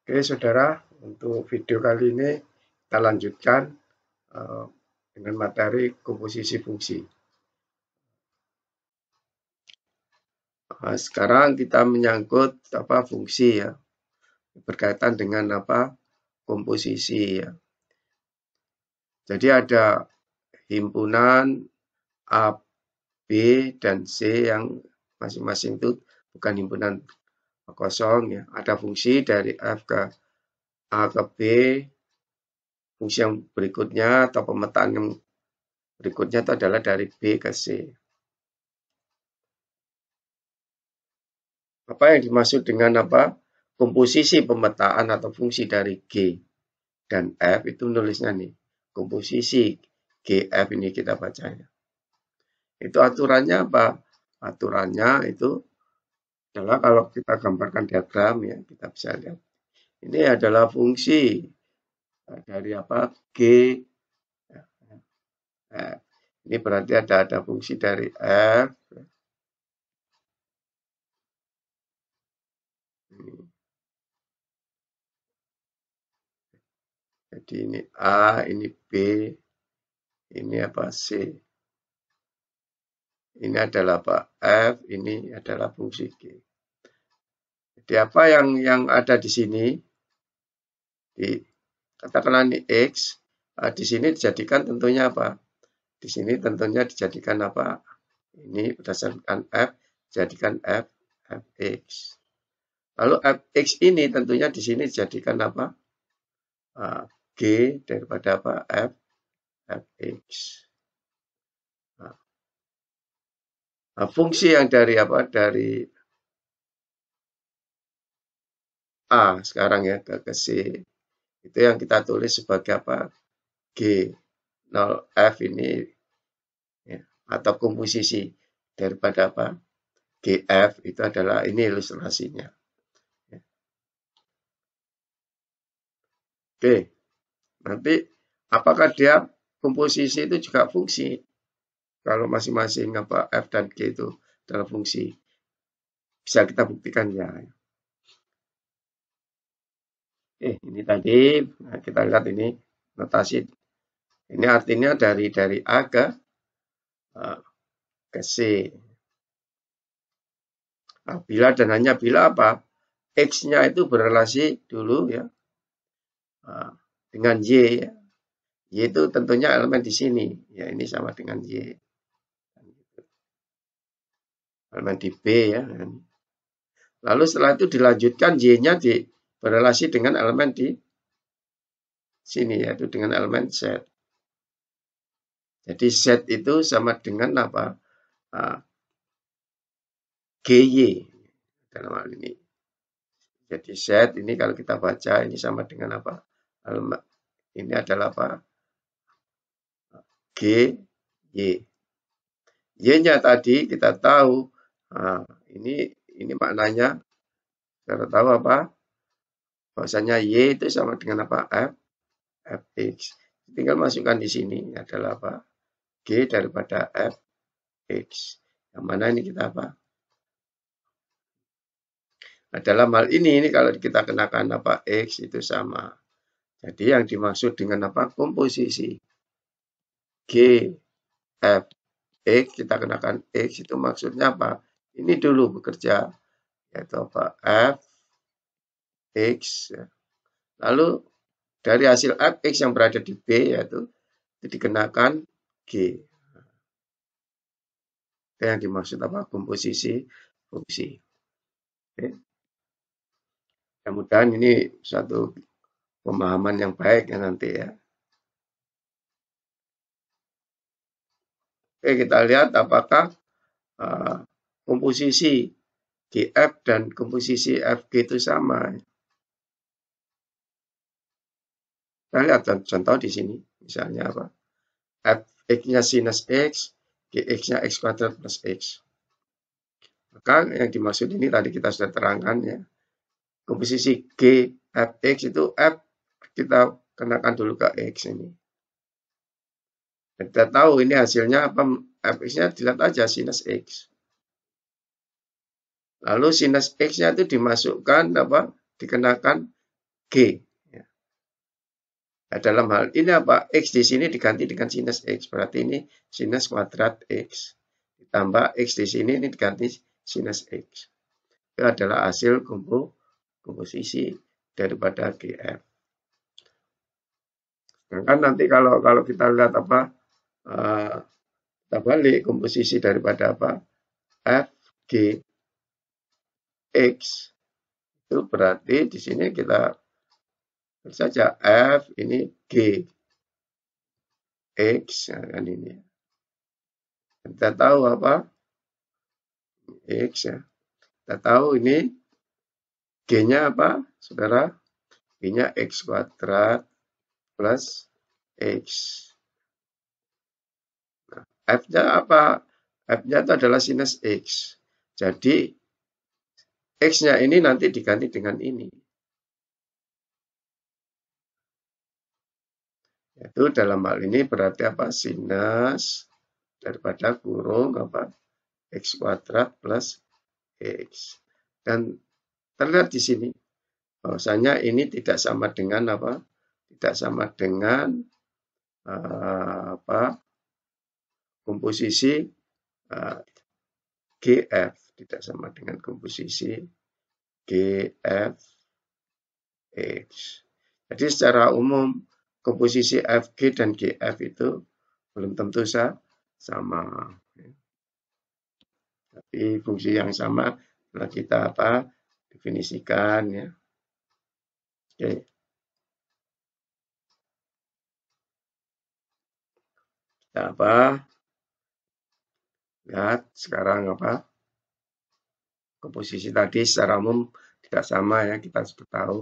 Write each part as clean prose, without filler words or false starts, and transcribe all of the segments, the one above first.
Oke, saudara, untuk video kali ini kita lanjutkan eh, dengan materi komposisi fungsi. Sekarang kita menyangkut apa fungsi ya, berkaitan dengan apa komposisi ya. Jadi ada himpunan A, B, dan C yang masing-masing itu bukan himpunan kosong ya. Ada fungsi dari F ke A ke B, fungsi yang berikutnya atau pemetaan yang berikutnya itu adalah dari B ke C. Apa yang dimaksud dengan apa? Komposisi pemetaan atau fungsi dari G dan F itu nulisnya nih. Komposisi GF ini kita bacanya. Itu aturannya apa? Aturannya itu adalah kalau kita gambarkan diagram ya, kita bisa lihat. Ini adalah fungsi dari apa? G. F. Ini berarti ada fungsi dari F. Jadi ini A, ini B, ini apa C. Ini adalah apa? F, ini adalah fungsi G. Jadi apa yang ada di sini? Katakanlah ini X, di sini dijadikan tentunya apa? Di sini tentunya dijadikan apa? Ini berdasarkan F, dijadikan F, Fx. Lalu Fx ini tentunya di sini dijadikan apa? G daripada apa? Fx. Nah, fungsi yang dari apa? Dari A sekarang ya ke C. Itu yang kita tulis sebagai apa? G. 0F ini ya, atau komposisi daripada apa? GF itu adalah ini ilustrasinya. Ya. Oke, nanti apakah dia komposisi itu juga fungsi? Kalau masing-masing apa F dan G itu adalah fungsi. Bisa kita buktikan ya. Ini tadi nah kita lihat ini notasi. Ini artinya dari A ke C. Nah, bila dan hanya bila apa? X-nya itu berrelasi dulu ya dengan Y ya. Y itu tentunya elemen di sini. Ya, ini sama dengan Y. Elemen di B ya. Lalu setelah itu dilanjutkan Y-nya berrelasi dengan elemen di sini yaitu dengan elemen Z. Jadi Z itu sama dengan apa? GY dalam hal ini. Jadi Z ini kalau kita baca ini sama dengan apa? Ini adalah apa? G, Y. Y-nya tadi kita tahu. Nah, ini maknanya kita tahu apa? Bahwasanya Y itu sama dengan apa? Fx. Tinggal masukkan di sini adalah apa? G daripada Fx. Yang mana ini kita apa? Nah, dalam hal ini kalau kita kenakan apa? X itu sama. Jadi yang dimaksud dengan apa? Komposisi G, F, X, kita kenakan X itu maksudnya apa? Ini dulu bekerja, yaitu apa? F, X. Lalu dari hasil Fx yang berada di B yaitu itu dikenakan G. Itu yang dimaksud apa? Komposisi fungsi. Oke. Mudah-mudahan ini suatu pemahaman yang baik ya nanti ya. Oke, kita lihat apakah komposisi GF dan komposisi FG itu sama. Kita lihat contoh di sini. Misalnya apa? Fx-nya sinus X, Gx-nya X kuadrat plus X. Maka yang dimaksud ini tadi kita sudah terangkan ya. Komposisi G, Fx itu F kita kenakan dulu ke X ini. Kita tahu ini hasilnya apa? Fx-nya dilihat aja sinus X. Lalu sinus X-nya itu dimasukkan apa? Dikenakan G. Ya. Nah, dalam hal ini apa? X di sini diganti dengan sinus X. Berarti ini sinus kuadrat X. Ditambah X di sini ini diganti sinus X. Itu adalah hasil komposisi daripada GF. Kan nanti kalau kita lihat apa, kita balik komposisi daripada apa, F, G, X, itu berarti di sini kita saja F ini G, X, ya kan ini. Kita tahu apa, X ya. Kita tahu ini G-nya apa, saudara? G-nya X kuadrat plus X. Nah, F-nya apa? F-nya itu adalah sinus X. Jadi, X-nya ini nanti diganti dengan ini. Itu dalam hal ini berarti apa? Sinus daripada kurung apa? X kuadrat plus X. Dan terlihat di sini bahwasanya ini tidak sama dengan apa? Tidak sama dengan apa? Komposisi GF, tidak sama dengan komposisi GF X. Jadi secara umum komposisi FG dan GF itu belum tentu sama. Tapi fungsi yang sama telah kita apa? Definisikan ya. Oke. Kita apa? Lihat sekarang apa? Komposisi tadi secara umum tidak sama ya, kita sudah tahu.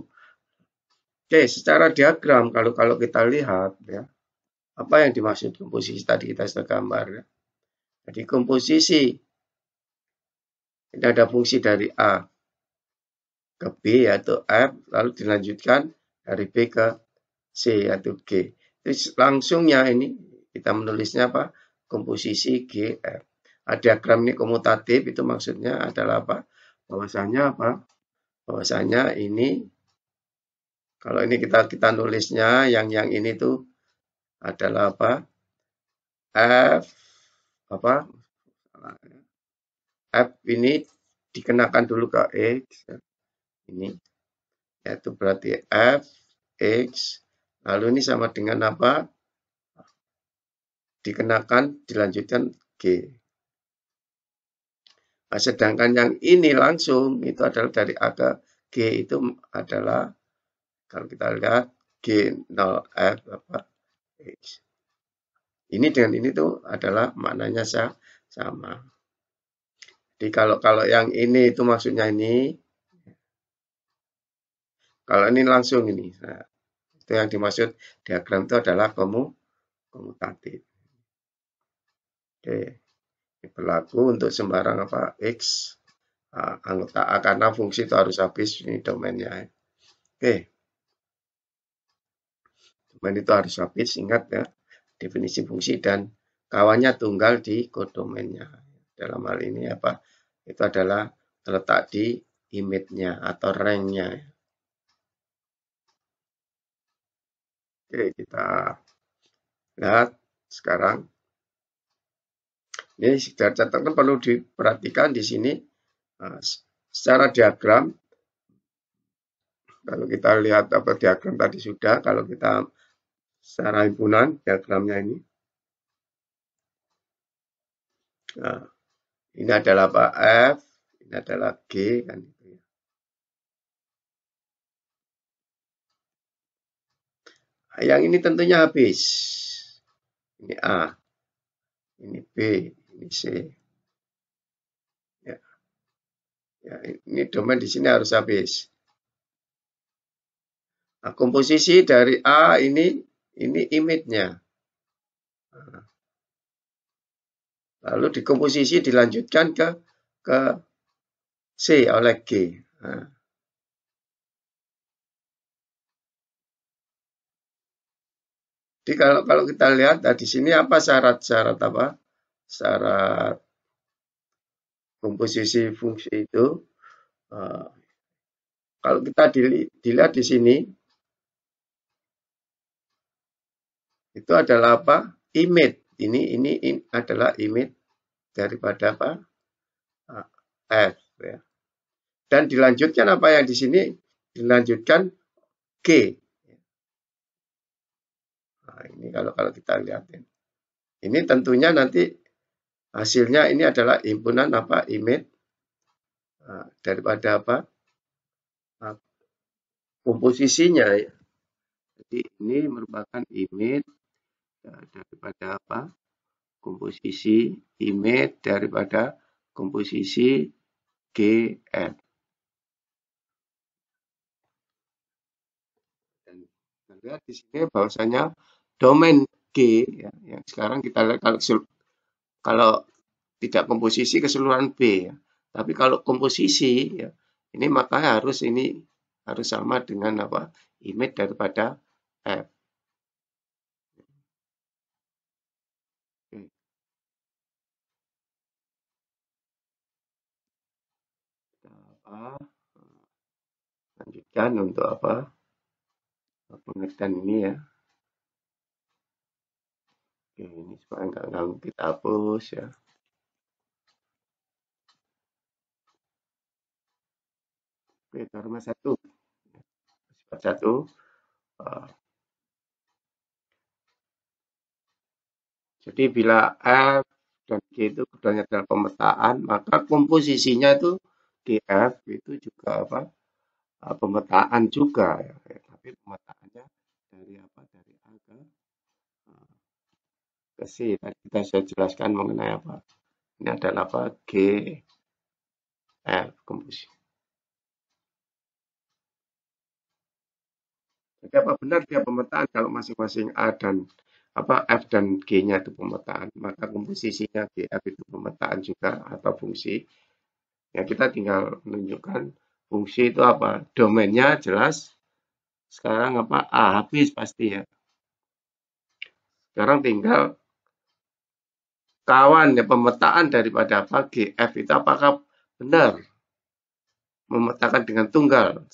Oke, secara diagram kalau kita lihat ya, apa yang dimaksud komposisi tadi kita sudah gambar ya. Jadi komposisi ini ada fungsi dari A ke B yaitu F, lalu dilanjutkan dari B ke C yaitu G. Jadi langsungnya ini kita menulisnya apa? Komposisi GF. Diagram ini komutatif, itu maksudnya adalah apa? Bahwasanya apa? Bahwasanya ini kalau ini kita nulisnya yang ini tuh adalah apa? F apa? F ini dikenakan dulu ke X ini yaitu berarti F X lalu ini sama dengan apa? Dikenakan dilanjutkan G. Nah, sedangkan yang ini langsung itu adalah dari A ke G itu adalah kalau kita lihat G0F apa X. Ini dengan ini tuh adalah maknanya sama. Jadi kalau yang ini itu maksudnya ini, kalau ini langsung ini. Nah, itu yang dimaksud diagram itu adalah komutatif. Oke, ini berlaku untuk sembarang apa X anggota A karena fungsi itu harus habis ini domainnya. Oke. Domain itu harus habis, ingat ya, definisi fungsi dan kawannya tunggal di kodomainnya. Dalam hal ini apa? Itu adalah terletak di image-nya atau rank-nya. Oke, kita lihat sekarang. Ini catatan perlu diperhatikan di sini secara diagram. Kalau kita lihat apa diagram tadi sudah, kalau kita secara himpunan diagramnya ini. Nah, ini adalah apa? F, ini adalah G kan gitu ya. Nah, yang ini tentunya habis. Ini A, ini B, ini C. Ya. Ya, ini domain di sini harus habis. Nah, komposisi dari A ini image-nya. Nah, lalu dikomposisi dilanjutkan ke C oleh G. Nah. Jadi kalau kita lihat nah, di sini apa syarat-syarat apa? Syarat komposisi fungsi itu. Kalau kita dilihat di sini, itu adalah apa? Image. Ini adalah image daripada apa? F ya. Dan dilanjutkan apa yang di sini? Dilanjutkan G. Nah, ini kalau kita lihat ini tentunya nanti hasilnya ini adalah himpunan apa? Image daripada apa? Komposisinya ya. Jadi ini merupakan image daripada apa? Komposisi image daripada komposisi GF. Dan kita lihat di sini bahwasanya domain G ya, yang sekarang kita lihat kalau tidak komposisi keseluruhan B ya. Tapi kalau komposisi ya, ini makanya harus sama dengan apa? Image daripada F. Oke. Kita apa? Lanjutkan untuk apa? Pengertian ini ya. Oke, ini supaya nggak ganggu kita hapus ya. Oke, norma 1. Sifat 1. Jadi bila F dan G itu keduanya adalah pemetaan, maka komposisinya itu GF itu juga apa? Pemetaan juga ya. Tapi pemetaannya dari apa? Dari A ke C. Tadi kita sudah jelaskan mengenai apa? Ini adalah apa? GF komposisi. Jadi apa benar dia pemetaan kalau masing-masing A dan apa F dan G-nya itu pemetaan, maka komposisinya GF itu pemetaan juga atau fungsi. Ya kita tinggal menunjukkan fungsi itu apa. Domainnya jelas. Sekarang apa A habis pasti ya. Sekarang tinggal kawan ya pemetaan daripada apa GF itu apakah benar memetakan dengan tunggal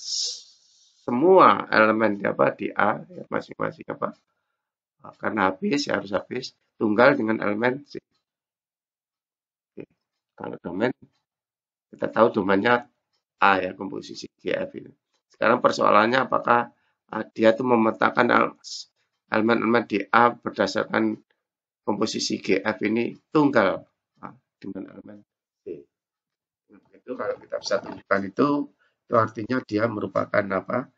semua elemen di apa di A ya, masing-masing apa. Karena habis ya harus habis tunggal dengan elemen C. Oke. Kalau domain kita tahu domainnya A ya komposisi GF ini. Sekarang persoalannya apakah dia itu memetakan elemen-elemen di A berdasarkan komposisi GF ini tunggal dengan elemen C. Nah, itu kalau kita bisa tunjukkan itu artinya dia merupakan apa?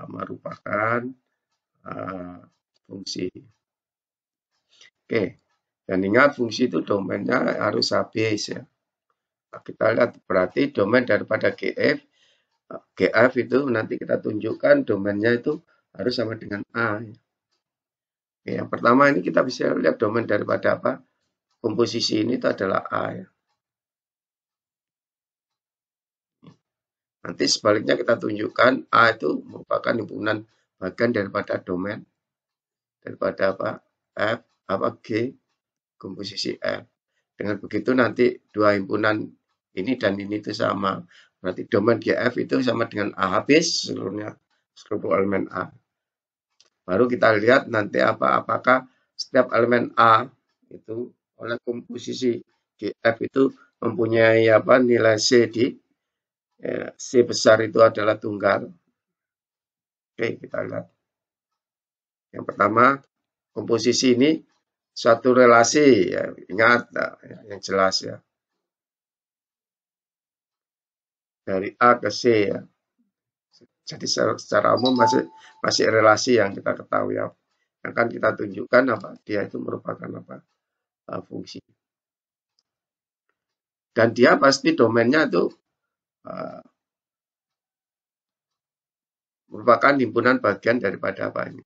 Merupakan fungsi. Oke, dan ingat fungsi itu domainnya harus habis ya. Nah, kita lihat berarti domain daripada GF itu nanti kita tunjukkan domainnya itu harus sama dengan A. Oke, yang pertama ini kita bisa lihat domain daripada apa? Komposisi ini itu adalah A ya. Nanti sebaliknya kita tunjukkan A itu merupakan himpunan bagian daripada domain daripada apa? F apa G komposisi F. Dengan begitu nanti dua himpunan ini dan ini itu sama. Berarti domain GF itu sama dengan A habis seluruhnya seluruh elemen A. Baru kita lihat nanti apakah setiap elemen A itu oleh komposisi GF itu mempunyai apa nilai C di C besar itu adalah tunggal. Oke, kita lihat. Yang pertama, komposisi ini suatu relasi ya, ingat yang jelas ya. Dari A ke C ya. Jadi secara umum masih relasi yang kita ketahui ya. Yang akan kita tunjukkan apa? Dia itu merupakan apa? Fungsi. Dan dia pasti domainnya itu merupakan himpunan bagian daripada apa ini.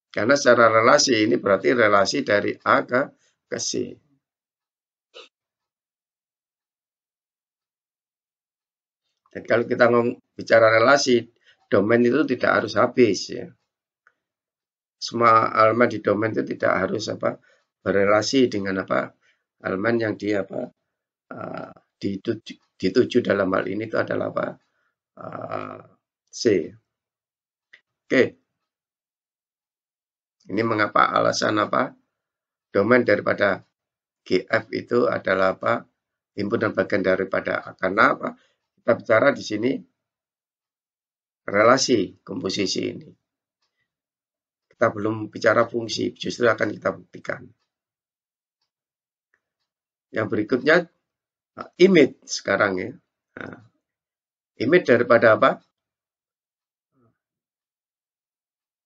Karena secara relasi ini berarti relasi dari A ke C. Dan kalau kita bicara relasi, domain itu tidak harus habis ya. Semua elemen di domain itu tidak harus apa berelasi dengan apa elemen yang di apa dituju dalam hal ini itu adalah apa C. Oke. Ini mengapa alasan apa? Domain daripada GF itu adalah apa? Himpunan bagian daripada A. Karena apa? Kita bicara di sini relasi komposisi ini. Kita belum bicara fungsi, justru akan kita buktikan. Yang berikutnya, image sekarang ya. Nah, image daripada apa?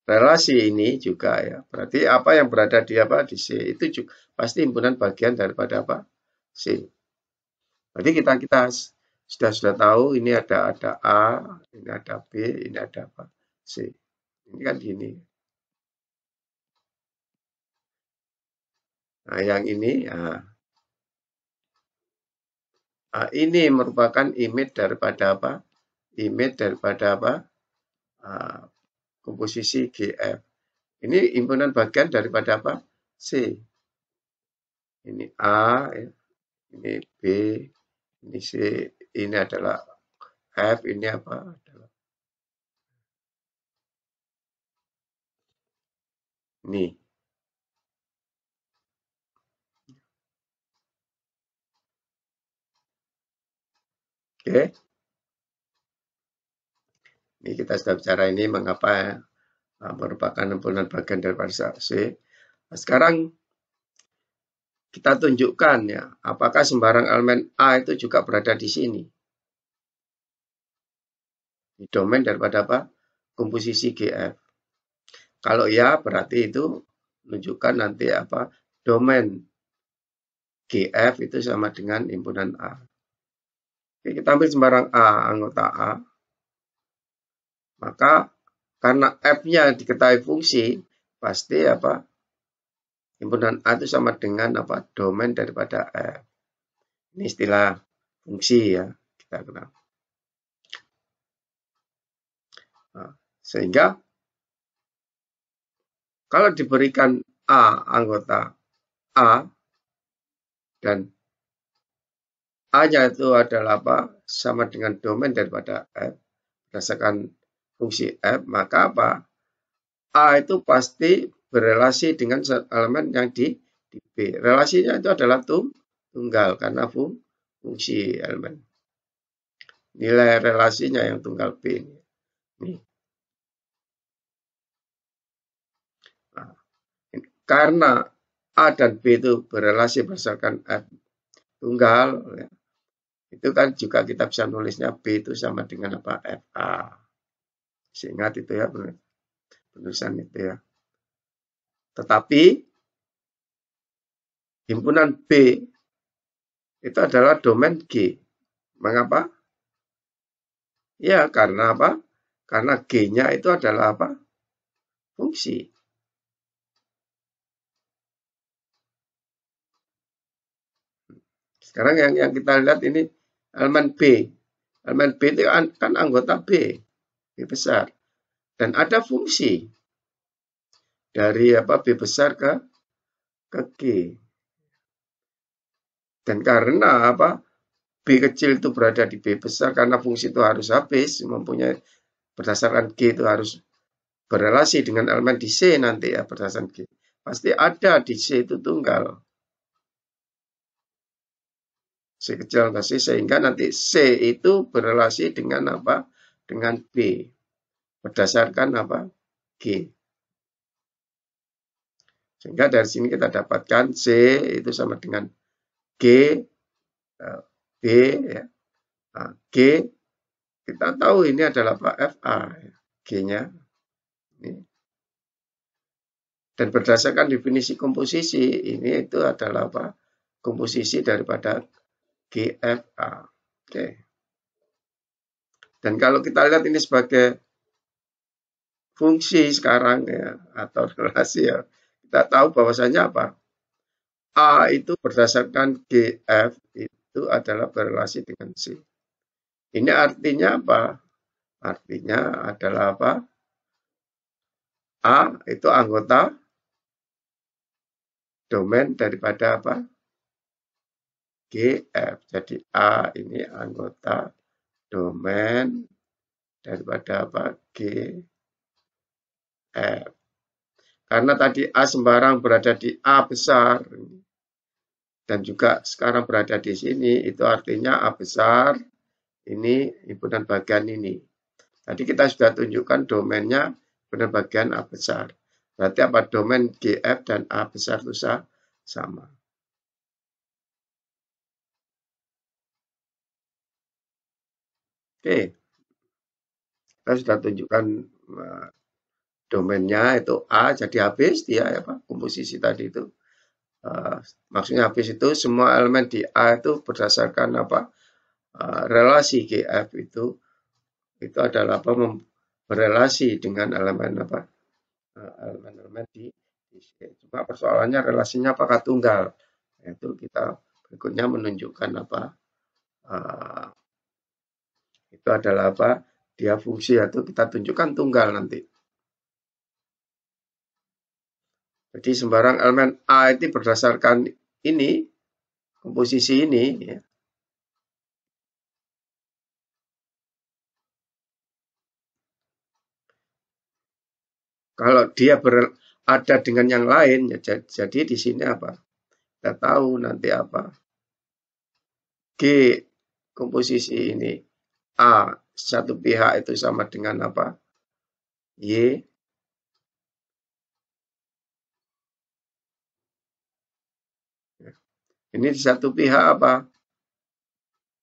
Relasi ini juga ya. Berarti apa yang berada di apa? Di C itu juga pasti himpunan bagian daripada apa? C. Berarti kita sudah tahu ini ada A, ini ada B, ini ada apa? C. Ini kan gini. Nah, yang ini merupakan image daripada apa? Image daripada apa? Komposisi GF. Ini himpunan bagian daripada apa? C. Ini A, ya. Ini B, ini C, ini adalah F, ini apa? Ini. Oke. Ini kita sudah bicara ini mengapa merupakan himpunan bagian daripada C. Nah, sekarang kita tunjukkan ya, apakah sembarang elemen A itu juga berada di sini. Di domain daripada apa? Komposisi GF. Kalau ya, berarti itu menunjukkan nanti apa? Domain GF itu sama dengan himpunan A. Oke, kita ambil sembarang A, anggota A. Maka karena F-nya diketahui fungsi, pasti apa? Himpunan A itu sama dengan apa? Domain daripada F. Ini istilah fungsi ya, kita kenal. Nah, sehingga kalau diberikan A, anggota A, dan A-nya itu adalah apa? Sama dengan domain daripada F, berdasarkan fungsi F, maka apa? A itu pasti berelasi dengan elemen yang di B. Relasinya itu adalah tunggal karena fungsi elemen. Nilai relasinya yang tunggal B. Ini. Nah, karena A dan B itu berelasi berdasarkan F tunggal, ya, itu kan juga kita bisa nulisnya B itu sama dengan apa? FA. Ingat itu ya, penulisan itu ya. Tetapi himpunan B itu adalah domain G. Mengapa? Ya, karena apa? Karena G-nya itu adalah apa? Fungsi. Sekarang yang kita lihat ini elemen B. Elemen B itu kan anggota B. B besar. Dan ada fungsi dari apa B besar ke G. Dan karena apa? B kecil itu berada di B besar karena fungsi itu harus habis, mempunyai berdasarkan G itu harus berelasi dengan elemen di C nanti ya berdasarkan G. Pasti ada di C itu tunggal. C kecil ke C sehingga nanti C itu berelasi dengan apa? Dengan B. Berdasarkan apa? G. Sehingga dari sini kita dapatkan C itu sama dengan G, B, ya. Nah, G, kita tahu ini adalah apa? FA. Ya. G-nya. Dan berdasarkan definisi komposisi, ini itu adalah apa? Komposisi daripada GFA. Oke. Dan kalau kita lihat ini sebagai fungsi sekarang ya, atau relasi ya, kita tahu bahwasanya apa? A itu berdasarkan GF itu adalah berrelasi dengan C. Ini artinya apa? Artinya adalah apa? A itu anggota domain daripada apa? GF. Jadi A ini anggota domain daripada apa? GF. Karena tadi A sembarang berada di A besar dan juga sekarang berada di sini, itu artinya A besar ini himpunan bagian ini. Tadi kita sudah tunjukkan domainnya himpunan bagian A besar. Berarti apa? Domain GF dan A besar itu sama. Oke, kita sudah tunjukkan domainnya itu A, jadi habis dia apa komposisi tadi itu. Maksudnya habis itu semua elemen di A itu berdasarkan apa relasi GF itu adalah apa berelasi dengan elemen apa elemen-elemen di C. Cuma persoalannya relasinya apakah tunggal? Itu kita berikutnya menunjukkan apa itu adalah apa dia fungsi atau kita tunjukkan tunggal nanti. Jadi sembarang elemen A itu berdasarkan ini komposisi ini ya. Kalau dia ada dengan yang lain ya, jadi di sini apa? Kita tahu nanti apa? G komposisi ini A satu pihak itu sama dengan apa? Y. Ini di satu pihak apa?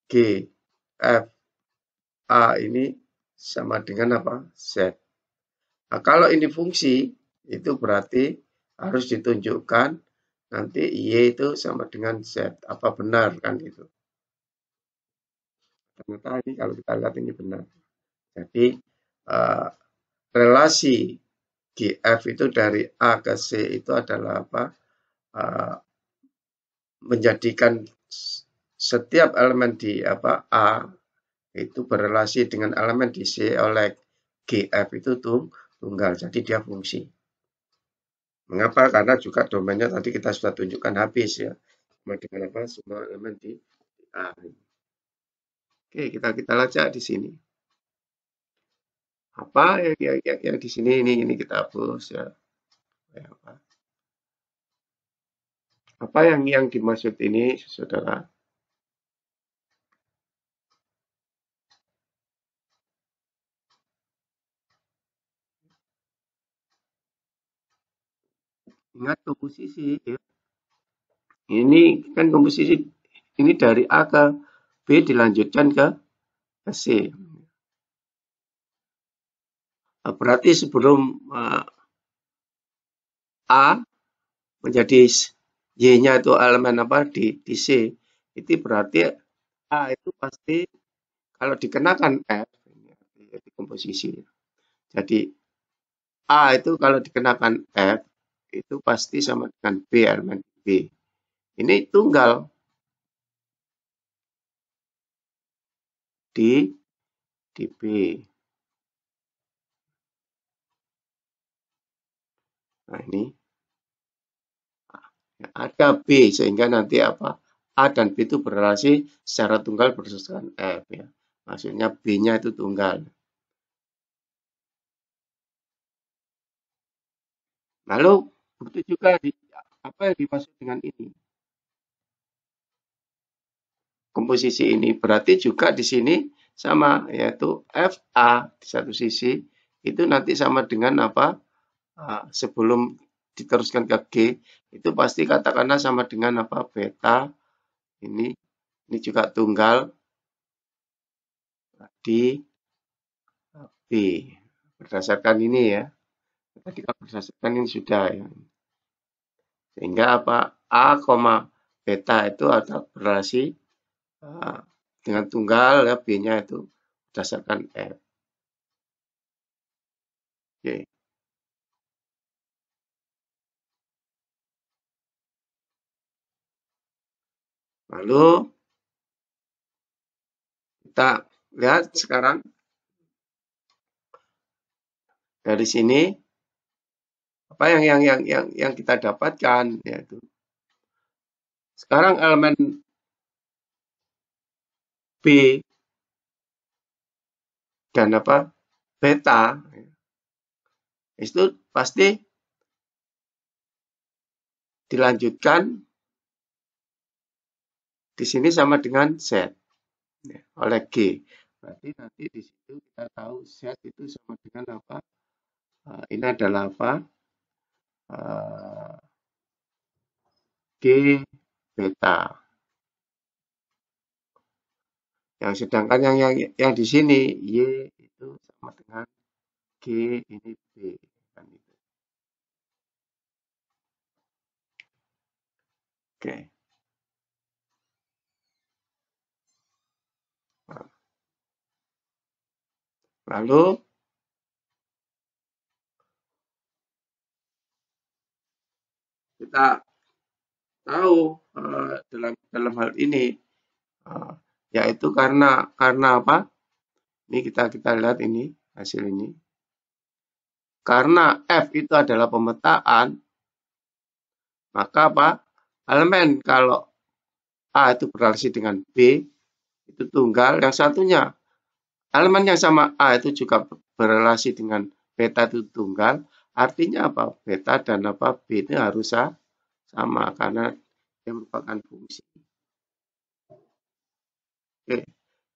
G. F. A ini sama dengan apa? Z. Nah, kalau ini fungsi, itu berarti harus ditunjukkan nanti Y itu sama dengan Z. Apa benar kan itu? Ternyata ini kalau kita lihat ini benar. Jadi uh, relasi GF itu dari A ke C itu adalah apa? Uh, menjadikan setiap elemen di apa A itu berelasi dengan elemen di C oleh GF itu tunggal. Jadi dia fungsi. Mengapa? Karena juga domainnya tadi kita sudah tunjukkan habis ya. Sama dengan apa? Semua elemen di A. Oke, kita lacak di sini. Apa yang di sini ini kita hapus ya. Apa yang dimaksud ini, saudara? Ingat komposisi ya. Ini kan komposisi ini dari A ke B dilanjutkan ke C. Berarti sebelum A menjadi Y-nya itu elemen apa di C, itu berarti A itu pasti kalau dikenakan F, ini komposisi. Jadi A itu kalau dikenakan F, itu pasti sama dengan B, elemen B. Ini tunggal di B. Nah ini ada B sehingga nanti apa A dan B itu berrelasi secara tunggal berdasarkan F ya. Maksudnya B-nya itu tunggal. Lalu begitu juga apa yang dimaksud dengan ini? Komposisi ini berarti juga di sini sama yaitu FA di satu sisi itu nanti sama dengan apa? Sebelum diteruskan ke G itu pasti katakanlah sama dengan apa? Beta ini juga tunggal di B berdasarkan ini ya. Tadi kan berdasarkan ini sudah ya. Sehingga apa? A, beta itu ada berrelasi dengan tunggal ya B-nya itu berdasarkan F. Oke. Lalu kita lihat sekarang dari sini apa yang kita dapatkan yaitu sekarang elemen B dan apa beta itu pasti dilanjutkan di sini sama dengan Z oleh G. Berarti nanti di situ kita tahu Z itu sama dengan apa? Ini adalah apa? G beta. Yang sedangkan yang di sini Y itu sama dengan G ini B. Kan itu. Oke. Lalu kita tahu dalam hal ini yaitu karena apa? Ini kita lihat ini hasil ini. Karena F itu adalah pemetaan, maka apa? Elemen kalau A itu berrelasi dengan B itu tunggal, yang satunya elemen yang sama A itu juga berrelasi dengan beta itu tunggal. Artinya apa? Beta dan apa B itu harus sama karena dia merupakan fungsi. Oke,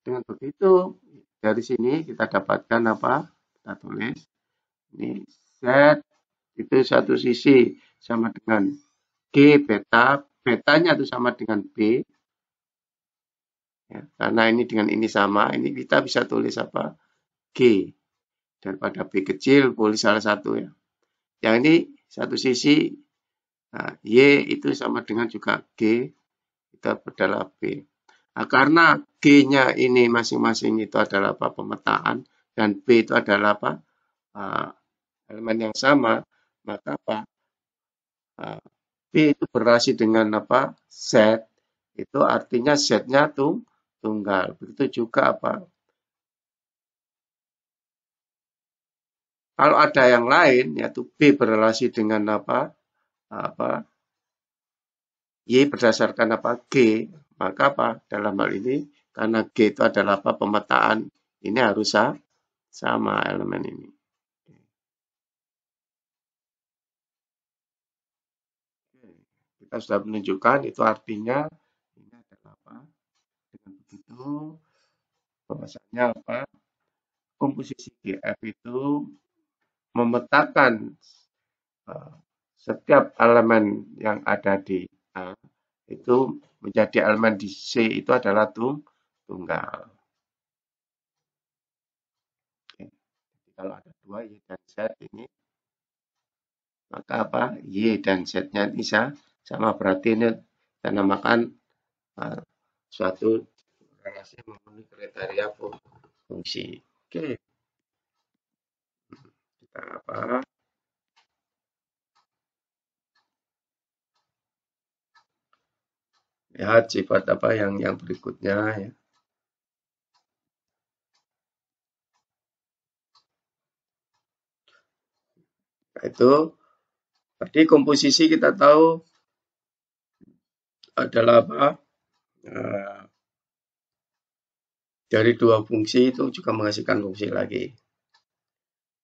dengan begitu dari sini kita dapatkan apa? Kita tulis ini Z itu satu sisi sama dengan G beta, betanya itu sama dengan B. Ya, karena ini dengan ini sama, ini kita bisa tulis apa? G daripada B kecil boleh salah satu ya. Yang ini satu sisi nah, Y itu sama dengan juga G, kita adalah B. Nah, karena G-nya ini masing-masing itu adalah apa? Pemetaan dan B itu adalah apa? Elemen yang sama, maka apa? B itu berrelasi dengan apa? Z, itu artinya Z-nya tunggal. Begitu juga apa? Kalau ada yang lain, yaitu B berrelasi dengan apa? Y berdasarkan apa? G, maka apa? Dalam hal ini, karena G itu adalah apa? Pemetaan, ini harus sama elemen ini. Kita sudah menunjukkan itu artinya ini adalah apa? Dengan begitu, bahwasanya apa? Komposisi GF itu memetakan setiap elemen yang ada di A itu menjadi elemen di C itu adalah tunggal. Oke. Kalau ada dua Y dan Z ini, maka apa? Y dan Z-nya bisa sama, berarti ini kita namakan suatu relasi memenuhi kriteria fungsi. Oke. Kita apa? Lihat sifat apa yang berikutnya ya. Itu tadi komposisi kita tahu adalah apa? Dari dua fungsi itu juga menghasilkan fungsi lagi.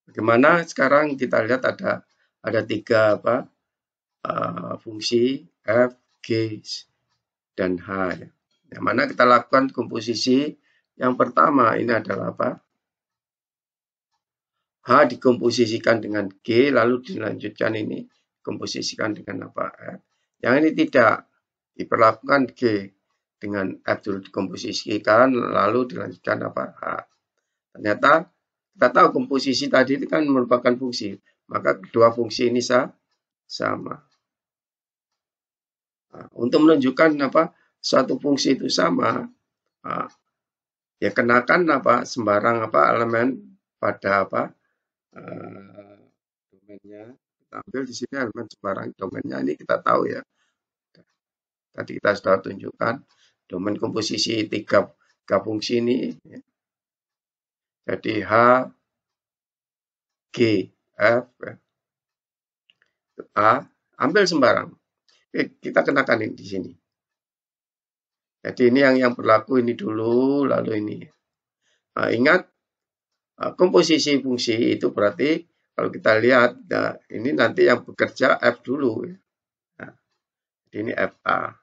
Bagaimana sekarang kita lihat ada tiga apa? Fungsi F, G, dan H. Ya. Yang mana kita lakukan komposisi yang pertama ini adalah apa? H dikomposisikan dengan G, lalu dilanjutkan ini komposisikan dengan apa? F. Yang ini tidak diperlakukan G dengan F dulu dikomposisikan, lalu dilanjutkan apa? H. Ternyata kita tahu komposisi tadi itu kan merupakan fungsi, maka kedua fungsi ini sama. Nah, untuk menunjukkan apa suatu fungsi itu sama, ya kenakan apa sembarang apa elemen pada apa domainnya. Kita ambil di sini elemen sembarang domainnya ini kita tahu ya. Tadi kita sudah tunjukkan domain komposisi tiga fungsi ini. Ya. Jadi H, G, F, ya. A, ambil sembarang. Oke, kita kenakan ini di sini. Jadi ini yang berlaku ini dulu, lalu ini. Nah, ingat komposisi fungsi itu berarti kalau kita lihat, nah, ini nanti yang bekerja F dulu. Nah, Ini FA.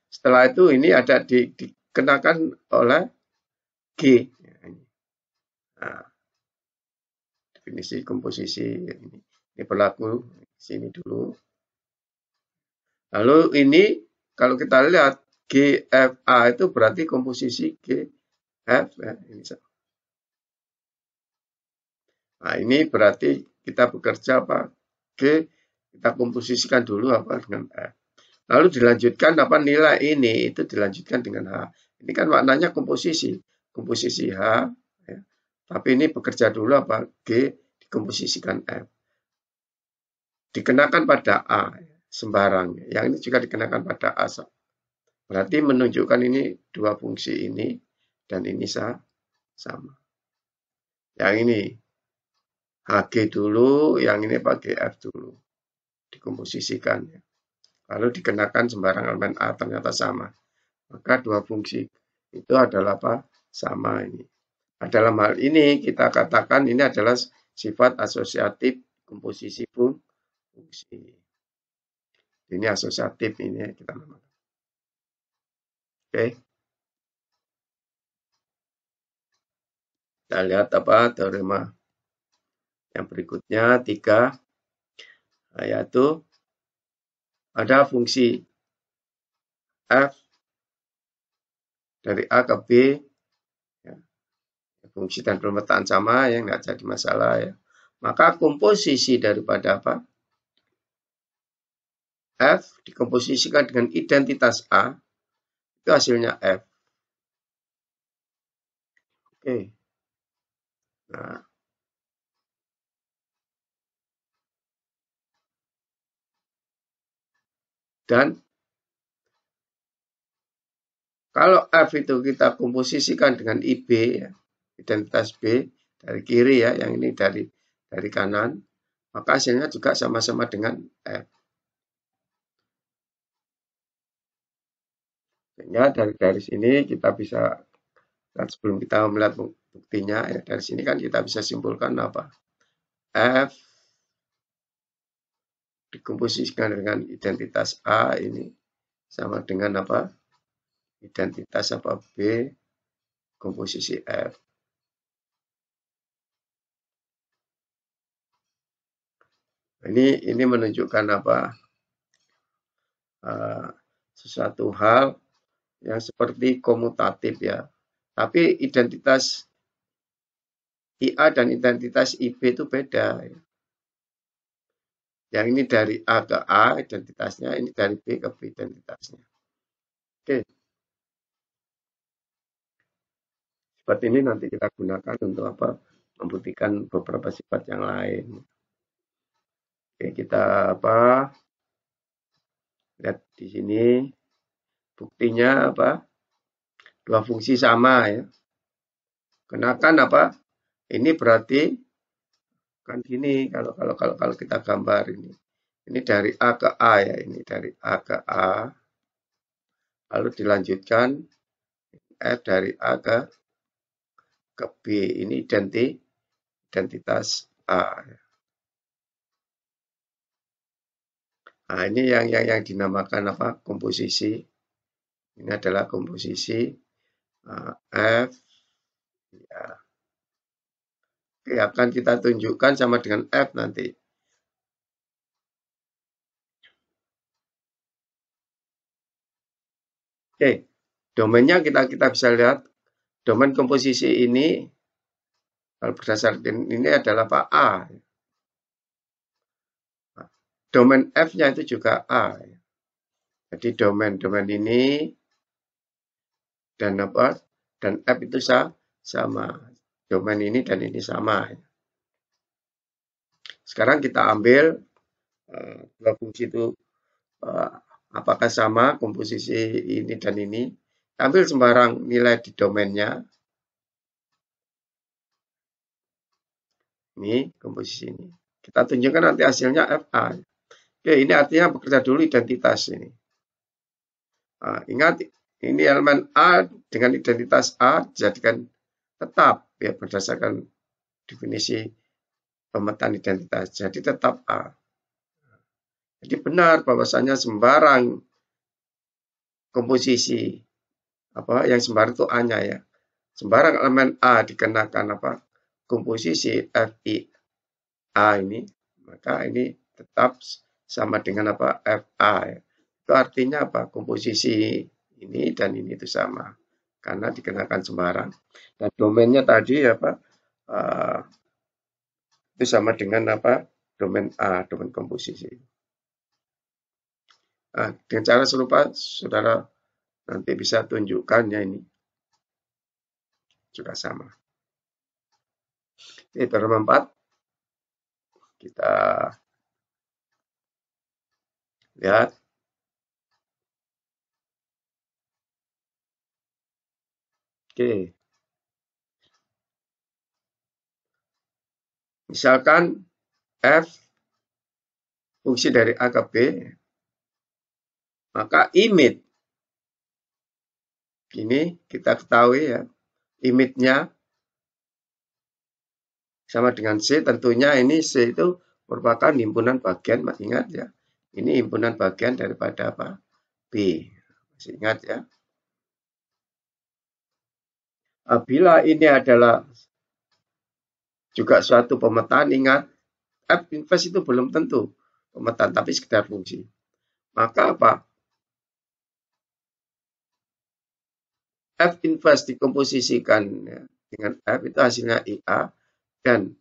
Setelah itu ini ada dikenakan oleh G. Nah, definisi komposisi ini berlaku di sini dulu. Lalu ini kalau kita lihat GFA itu berarti komposisi GF. Ya, ini. Nah, ini berarti kita bekerja apa? G kita komposisikan dulu apa dengan F. Lalu dilanjutkan apa nilai ini itu dilanjutkan dengan H. Ini kan maknanya komposisi H. Ya. Tapi ini bekerja dulu apa G dikomposisikan F. Dikenakan pada A sembarang. Yang ini juga dikenakan pada A. Berarti menunjukkan ini dua fungsi ini dan ini sama. Yang ini HG dulu, yang ini pakai F dulu. Dikomposisikan. Lalu dikenakan sembarang elemen A ternyata sama. Maka dua fungsi itu adalah apa? Sama ini. Nah, dalam hal ini kita katakan ini adalah sifat asosiatif komposisi fungsi. Ini asosiatif ini kita namakan. Oke. Kita lihat apa teorema yang berikutnya 3, yaitu ada fungsi F dari A ke B, ya. Fungsi dan pemetaan sama yang nggak jadi masalah ya. Maka komposisi daripada apa? F dikomposisikan dengan identitas A, itu hasilnya F. Oke. Nah, dan kalau F itu kita komposisikan dengan IB, ya, identitas B dari kiri ya, yang ini dari kanan, maka hasilnya juga sama-sama dengan F. Sehingga dari garis ini kita bisa, dan sebelum kita melihat buktinya, ya, dari sini kan kita bisa simpulkan apa? F dikomposisikan dengan identitas A ini sama dengan apa? Identitas apa? B komposisi F. Ini menunjukkan apa? Sesuatu hal yang seperti komutatif ya. Tapi identitas IA dan identitas IB itu beda. Ya. Yang ini dari A ke A identitasnya, ini dari B ke B identitasnya. Oke. Seperti ini nanti kita gunakan untuk apa? Membuktikan beberapa sifat yang lain. Oke, kita apa? Lihat di sini buktinya apa? Dua fungsi sama ya. Kenakan apa? Ini berarti kan gini kalau kita gambar ini. Ini dari A ke A ya, ini dari A ke A. Lalu dilanjutkan F dari A ke B. Ini identitas A. Nah, ini yang dinamakan apa? Komposisi. Ini adalah komposisi F. Ya. Oke, akan kita tunjukkan sama dengan F nanti. Oke, domainnya kita bisa lihat. Domain komposisi ini kalau berdasarkan ini adalah apa? A. Domain F-nya itu juga A. Jadi domain ini dan apa? Dan F itu sama. Domain ini dan ini sama. Sekarang kita ambil dua fungsi itu apakah sama komposisi ini dan ini. Ambil sembarang nilai di domainnya. Ini komposisi ini. Kita tunjukkan nanti hasilnya FA. Oke, ini artinya bekerja dulu identitas ini. Nah, ingat, ini elemen A dengan identitas A dijadikan tetap ya berdasarkan definisi pemetaan identitas. Jadi tetap A. Jadi benar bahwasanya sembarang komposisi yang sembarang itu A-nya ya. Sembarang elemen A dikenakan komposisi Fi A ini, maka ini tetap sama dengan Fa ya. Itu artinya komposisi ini dan ini itu sama karena dikenakan sembarang. Dan domainnya tadi uh, itu sama dengan domain A, domain komposisi. Nah, dengan cara serupa saudara nanti bisa tunjukkan ya, ini juga sama. Oke, teorema 4 kita lihat. Oke. Misalkan f fungsi dari A ke B, maka image ini kita ketahui ya, image-nya sama dengan C, tentunya ini C itu merupakan himpunan bagian, masih ingat ya. Ini himpunan bagian daripada B. Masih ingat ya. Apabila ini adalah juga suatu pemetaan, ingat F inverse itu belum tentu pemetaan, tapi sekedar fungsi. Maka F inverse dikomposisikan ya, dengan F itu hasilnya IA, dan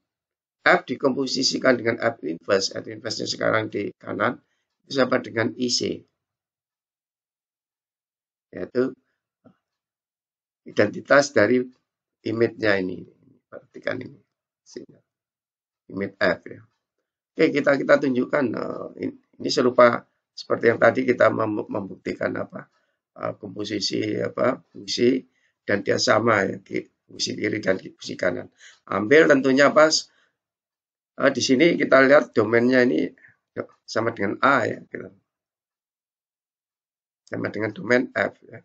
F dikomposisikan dengan F inverse-nya sekarang di kanan, itu sama dengan IC. Yaitu identitas dari image-nya ini. Perhatikan ini. Image F ya. Oke, kita tunjukkan ini serupa seperti yang tadi kita membuktikan komposisi fungsi, dan dia sama ya, fungsi kiri dan fungsi kanan. Ambil tentunya di sini kita lihat domainnya ini sama dengan A ya, sama dengan domain F ya.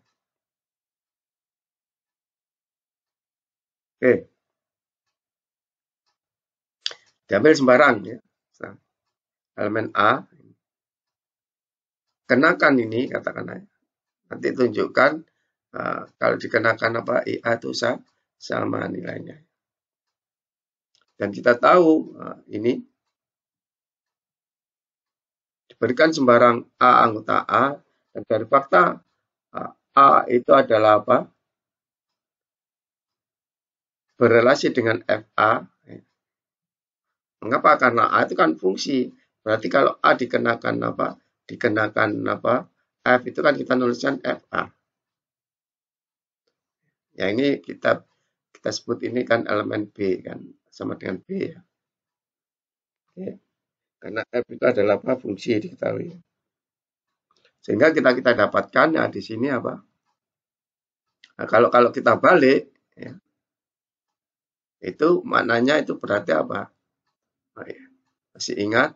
Oke, diambil sembarang ya, elemen A, kenakan ini katakanlah, nanti tunjukkan kalau dikenakan IA itu sama nilainya. Dan kita tahu ini diberikan sembarang A anggota A, dan dari fakta A itu adalah berrelasi dengan FA. Mengapa? Karena A itu kan fungsi. Berarti kalau A dikenakan F itu kan kita nuliskan FA. Ya ini kita sebut ini kan elemen B kan, sama dengan B ya. Oke. Karena F itu adalah fungsi diketahui. Sehingga kita dapatkan ya di sini Nah, kalau kita balik ya, itu maknanya itu berarti apa? Nah, ya, masih ingat,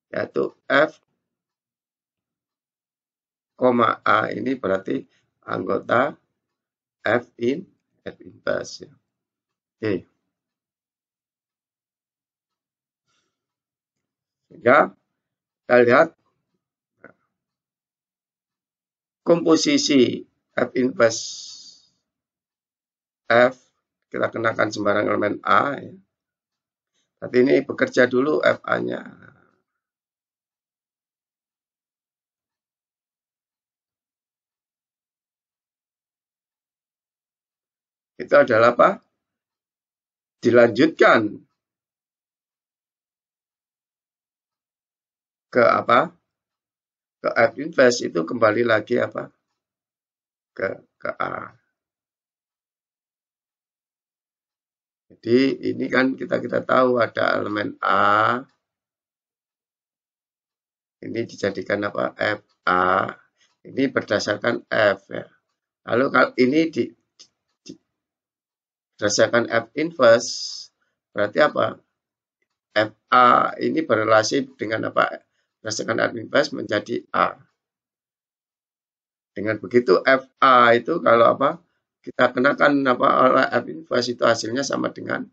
yaitu F, A ini berarti anggota F inverse ya. Oke. Sehingga kita lihat komposisi F inverse F, kita kenakan sembarang elemen A ya. Tapi ini bekerja dulu FA-nya. Itu adalah dilanjutkan ke ke F inverse, itu kembali lagi ke A. Jadi ini kan kita tahu ada elemen A, ini dijadikan FA, ini berdasarkan F ya. Lalu kalau ini berdasarkan F inverse, berarti FA ini berrelasi dengan berdasarkan F inverse menjadi A. Dengan begitu FA itu kalau kita kenakan oleh F inverse, itu hasilnya sama dengan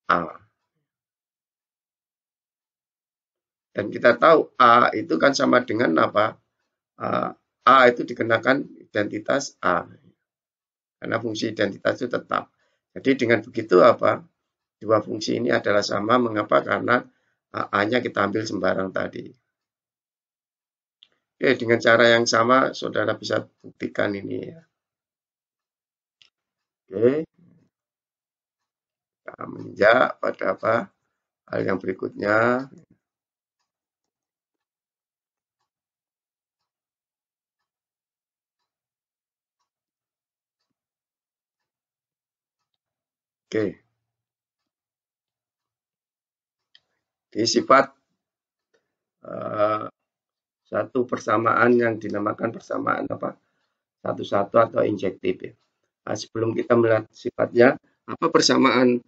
A. Dan kita tahu A itu kan sama dengan apa? A itu dikenakan identitas A. Karena fungsi identitas itu tetap. Jadi dengan begitu apa? Dua fungsi ini adalah sama. Mengapa? Karena A-nya kita ambil sembarang tadi. Oke, dengan cara yang sama, saudara bisa buktikan ini ya. Oke, kita menginjak pada apa? Hal yang berikutnya. Oke, di sifat satu persamaan yang dinamakan persamaan apa? Satu-satu atau injektif ya. Nah, sebelum kita melihat sifatnya, apa persamaan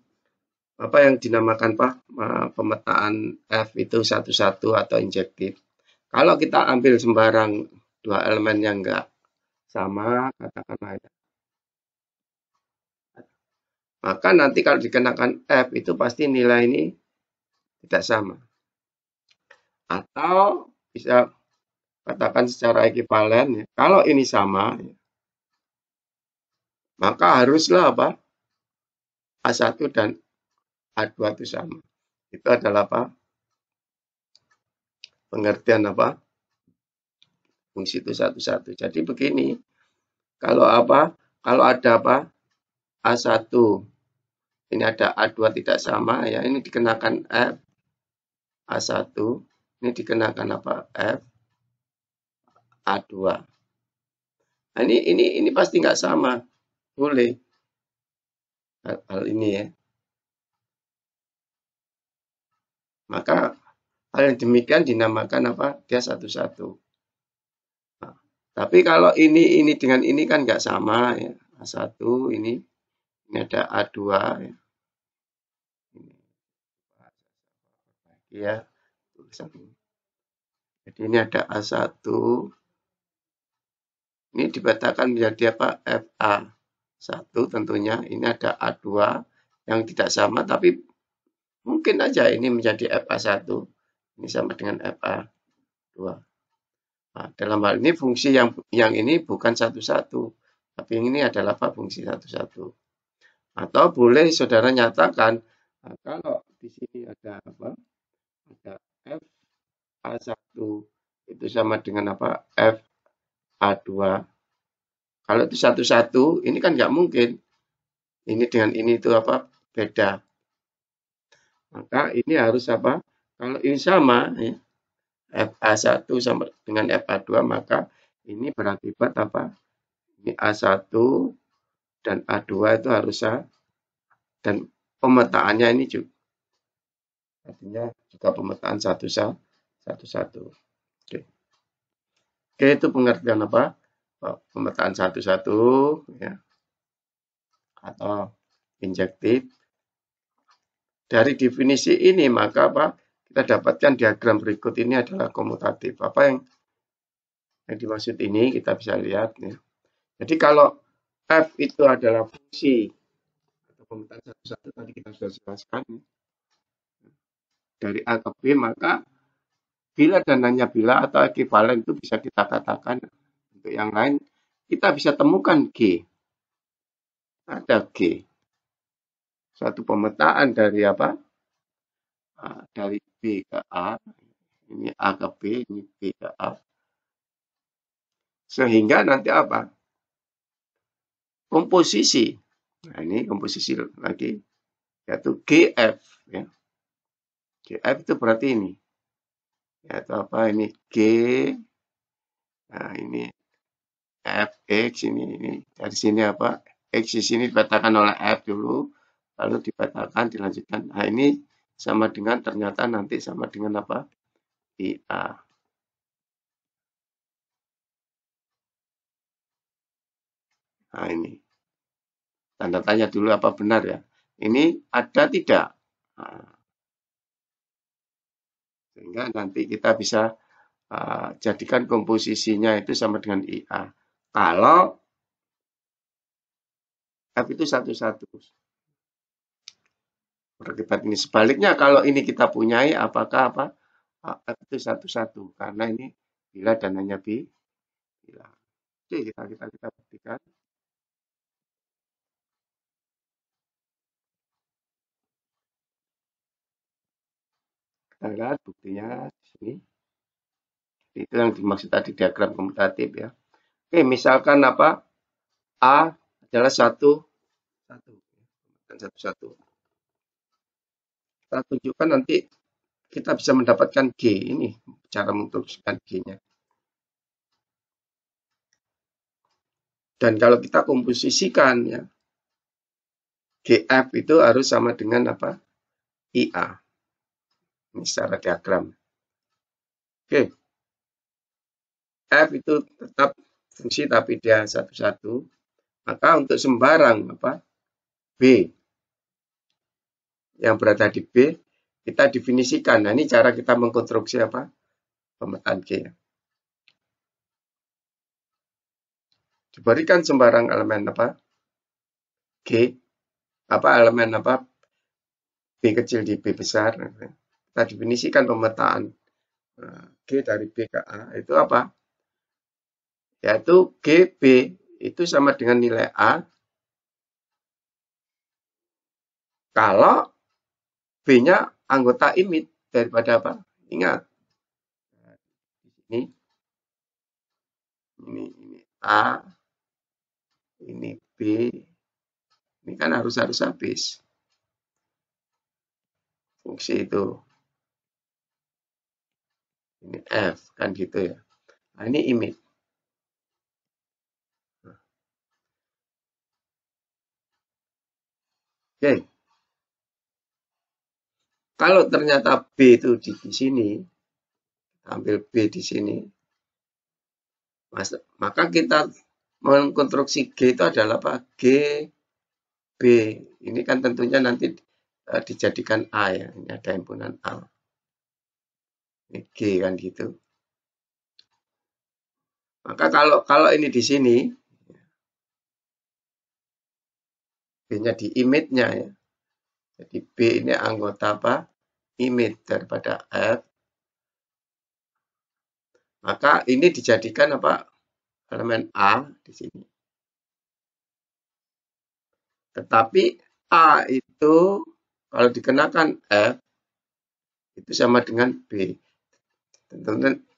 apa yang dinamakan Pak pemetaan F itu satu-satu atau injektif. Kalau kita ambil sembarang dua elemen yang enggak sama, katakanlah ya, maka nanti kalau dikenakan F itu pasti nilai ini tidak sama. Atau bisa katakan secara ekivalen ya, kalau ini sama, maka haruslah apa? A1 dan A2 itu sama. Itu adalah apa? Pengertian apa? Fungsi itu satu-satu. Jadi begini, kalau apa? Kalau ada apa? A1, ini ada A2 tidak sama ya, ini dikenakan F A1, ini dikenakan apa? F A2. Nah, ini pasti nggak sama. Boleh hal ini ya. Maka hal yang demikian dinamakan apa? Dia satu-satu. Nah, tapi kalau ini dengan ini kan nggak sama ya. A1 ini ada A2 ya. Ya, tulisan ini. Jadi ini ada A1. Ini dipetakan menjadi apa? FA1 tentunya. Ini ada A2 yang tidak sama tapi mungkin aja ini menjadi FA1. Ini sama dengan FA2. Nah, dalam hal ini fungsi yang ini bukan satu-satu, tapi ini adalah apa? Fungsi satu-satu. Atau boleh saudara nyatakan, nah, kalau di sini ada apa? Ada F A1 itu sama dengan apa? F A2. Kalau itu satu-satu, ini kan nggak mungkin. Ini dengan ini itu apa? Beda. Maka ini harus apa? Kalau ini sama, ya, FA1 sama dengan FA2, maka ini berakibat apa? Ini A1 dan A2 itu harus sama. Dan pemetaannya ini juga. Artinya juga pemetaan satu-satu. Oke. Oke, itu pengertian apa? Pemetaan satu-satu ya, atau injektif. Dari definisi ini maka apa? Kita dapatkan diagram berikut ini adalah komutatif. Apa yang dimaksud ini kita bisa lihat ya. Jadi kalau F itu adalah fungsi atau pemetaan satu-satu tadi kita sudah jelaskan ya, dari A ke B, maka bila dan hanya bila atau ekivalen itu bisa kita katakan untuk yang lain kita bisa temukan G. Ada G. Suatu pemetaan dari apa? Dari B ke A. Ini A ke B, ini B ke A. Sehingga nanti apa? Komposisi. Nah, ini komposisi lagi. Yaitu GF. Ya. GF itu berarti ini. Yaitu apa? Ini G. Nah, ini Fx. Ini. Dari sini apa? X di sini dipetakan oleh F dulu. Lalu dipetakan, dilanjutkan. Nah, ini sama dengan ternyata nanti sama dengan apa? IA. Nah, ini. Tanda tanya dulu apa benar ya. Ini ada tidak? Nah, sehingga nanti kita bisa jadikan komposisinya itu sama dengan IA. Kalau F itu satu-satu. Berakibat ini. Sebaliknya kalau ini kita punyai, apakah apa? F itu satu-satu karena ini bila dan hanya bila. Oke, kita buktikan. Kita lihat buktinya di sini. Itu yang dimaksud tadi diagram komutatif ya. Oke, misalkan apa? A adalah satu satu dan satu-satu. Kita tunjukkan nanti kita bisa mendapatkan G ini cara menginstruksikan G-nya. Dan kalau kita komposisikan ya, GF itu harus sama dengan apa? IA. Ini secara diagram. Oke, F itu tetap fungsi tapi dia satu-satu. Maka untuk sembarang apa? B yang berada di B kita definisikan. Nah, ini cara kita mengkonstruksi apa? Pemetaan G. Diberikan sembarang elemen apa? G apa elemen apa? B kecil di B besar. Kita definisikan pemetaan G dari B ke A itu apa? Yaitu GB itu sama dengan nilai A kalau B-nya anggota imit daripada apa? Ingat, ini ini A, ini B, ini kan harus habis fungsi itu. Ini F kan gitu ya. Nah, ini imit. Oke. Kalau ternyata B itu di sini, ambil B di sini, maka kita mengkonstruksi G itu adalah apa? G, B. Ini kan tentunya nanti dijadikan A ya. Ini ada himpunan A. Ini G kan gitu. Maka kalau ini di sini, B-nya di image-nya ya. Jadi B ini anggota apa? Image daripada F. Maka ini dijadikan apa? Elemen A di sini. Tetapi A itu kalau dikenakan F itu sama dengan B.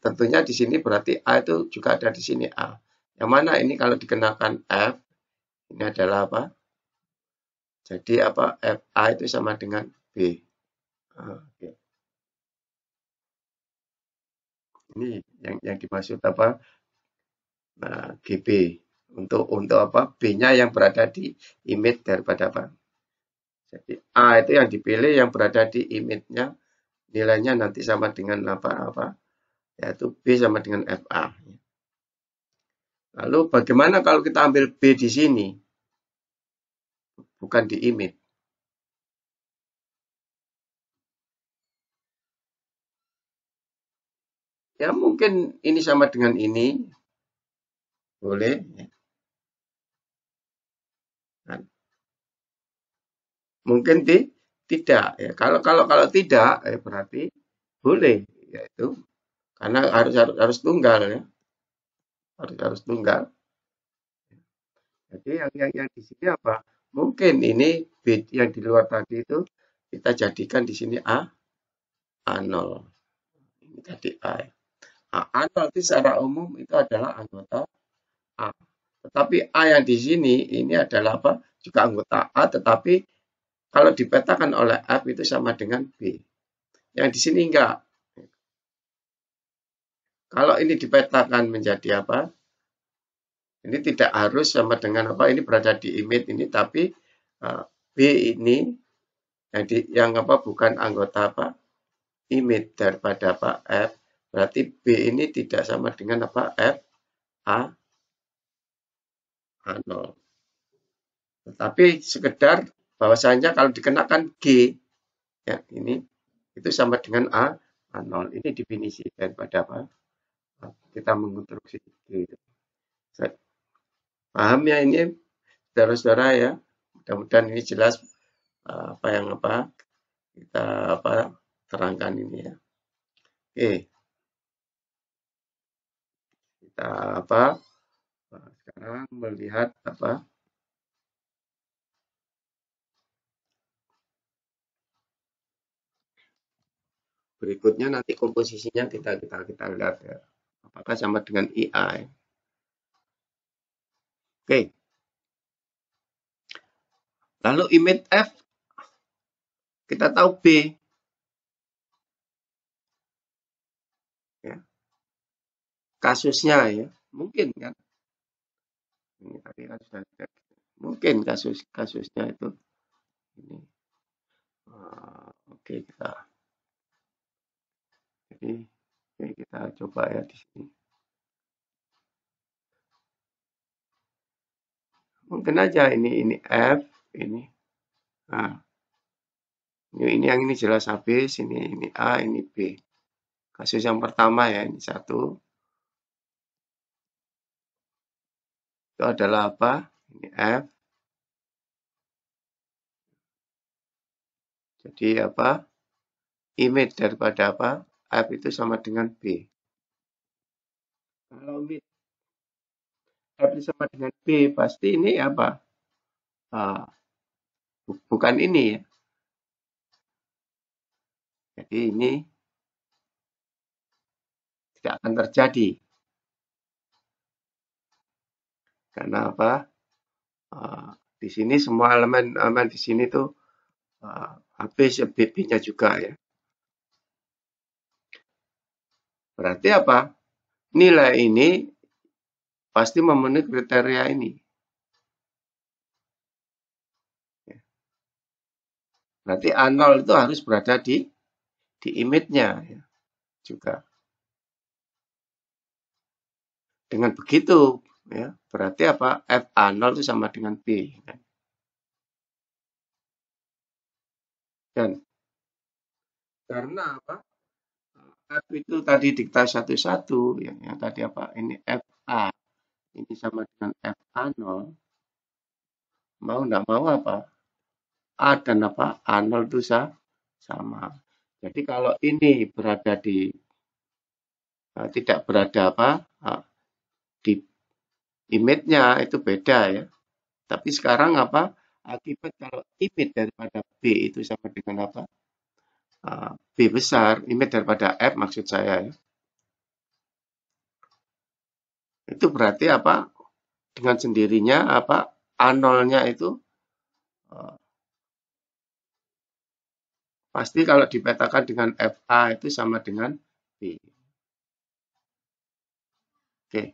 Tentunya di sini berarti A itu juga ada di sini A. Yang mana ini kalau dikenakan F ini adalah apa? Jadi apa? FA itu sama dengan B. Okay. Ini yang dimaksud apa? Nah, GB untuk apa? B-nya yang berada di image daripada apa? Jadi A itu yang dipilih yang berada di image-nya nilainya nanti sama dengan apa? Yaitu B sama dengan FA. Lalu bagaimana kalau kita ambil B di sini? Bukan di image. Ya mungkin ini sama dengan ini. Boleh. Kan? Mungkin tidak ya. Kalau tidak berarti boleh yaitu karena harus tunggal ya. Harus tunggal. Jadi yang di sini apa? Mungkin ini B yang di luar tadi itu kita jadikan di sini A0. Ini tadi A. A0 itu secara umum itu adalah anggota A. Tetapi A yang di sini ini adalah apa? Juga anggota A tetapi kalau dipetakan oleh F itu sama dengan B. Yang di sini enggak. Kalau ini dipetakan menjadi apa? Ini tidak harus sama dengan apa? Ini berada di image ini, tapi B ini yang apa? Bukan anggota apa? Image daripada apa? F. Berarti B ini tidak sama dengan apa? F A A0. Tetapi sekedar bahwasanya kalau dikenakan G ya ini itu sama dengan A0. Ini definisi daripada apa? Kita mengonstruksi G. Paham ya ini saudara-saudara ya. Mudah-mudahan ini jelas apa yang kita terangkan ini ya. Oke, kita apa? Sekarang melihat apa? Berikutnya nanti komposisinya kita lihat ya. Apakah sama dengan IA? Ya? Oke, lalu image F kita tahu B ya. Kasusnya ya. Mungkin kan. Ini tadi kan sudah cek. Mungkin kasusnya itu ini. Oke, jadi oke, kita coba ya di sini. Mungkin aja ini F, ini. Nah, ini yang ini jelas habis, ini A, ini B. Kasus yang pertama ya, ini satu. Itu adalah apa? Ini F. Jadi apa? Image daripada apa? F itu sama dengan B. Kalau image F itu sama dengan B, pasti ini apa? Ah, bukan ini ya. Jadi ini tidak akan terjadi. Karena apa? Di sini semua elemen di sini tuh habis B-nya juga ya. Berarti apa? Nilai ini pasti memenuhi kriteria ini. Berarti A0 itu harus berada di image-nya ya, juga. Dengan begitu ya, berarti apa? F A0 itu sama dengan B. Ya. Dan karena apa? F itu tadi dikta satu-satu, yang tadi apa? Ini FA, ini sama dengan F A0. Mau enggak mau apa? A dan apa? A0 itu sama. Jadi kalau ini berada di tidak berada apa? Di image-nya itu beda ya. Tapi sekarang apa? Akibat kalau image daripada B itu sama dengan apa? B besar, image daripada F maksud saya ya. Itu berarti apa? Dengan sendirinya apa? A0-nya itu uh, pasti kalau dipetakan dengan FA itu sama dengan B. Oke.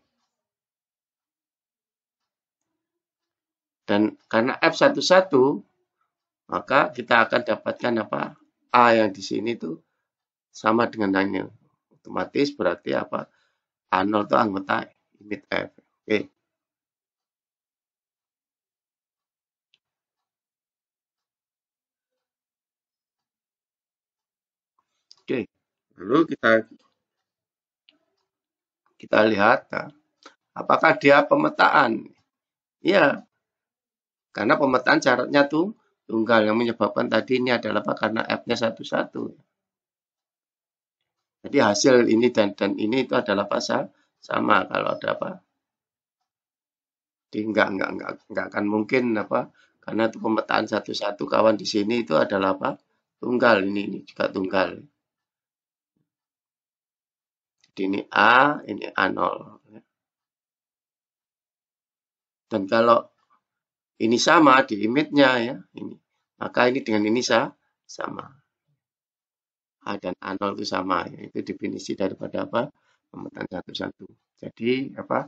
Dan karena F11 maka kita akan dapatkan apa? A yang di sini itu sama dengan ini. Otomatis berarti apa? A0 itu anggota image F. Oke. Oke. Lalu kita lihat nah, apakah dia pemetaan? Iya, karena pemetaan syaratnya tuh tunggal yang menyebabkan tadi ini adalah apa? Karena F-nya satu-satu. Jadi hasil ini dan ini itu adalah pasal sama kalau ada apa? Jadi enggak akan mungkin apa? Karena itu pemetaan satu-satu kawan di sini itu adalah apa? Tunggal ini juga tunggal. Jadi ini A, ini A0. Dan kalau ini sama di image-nya ya, ini. Maka ini dengan ini sama. A dan A0 itu sama. Ya. Itu definisi daripada apa? Pemetaan satu-satu. Jadi apa?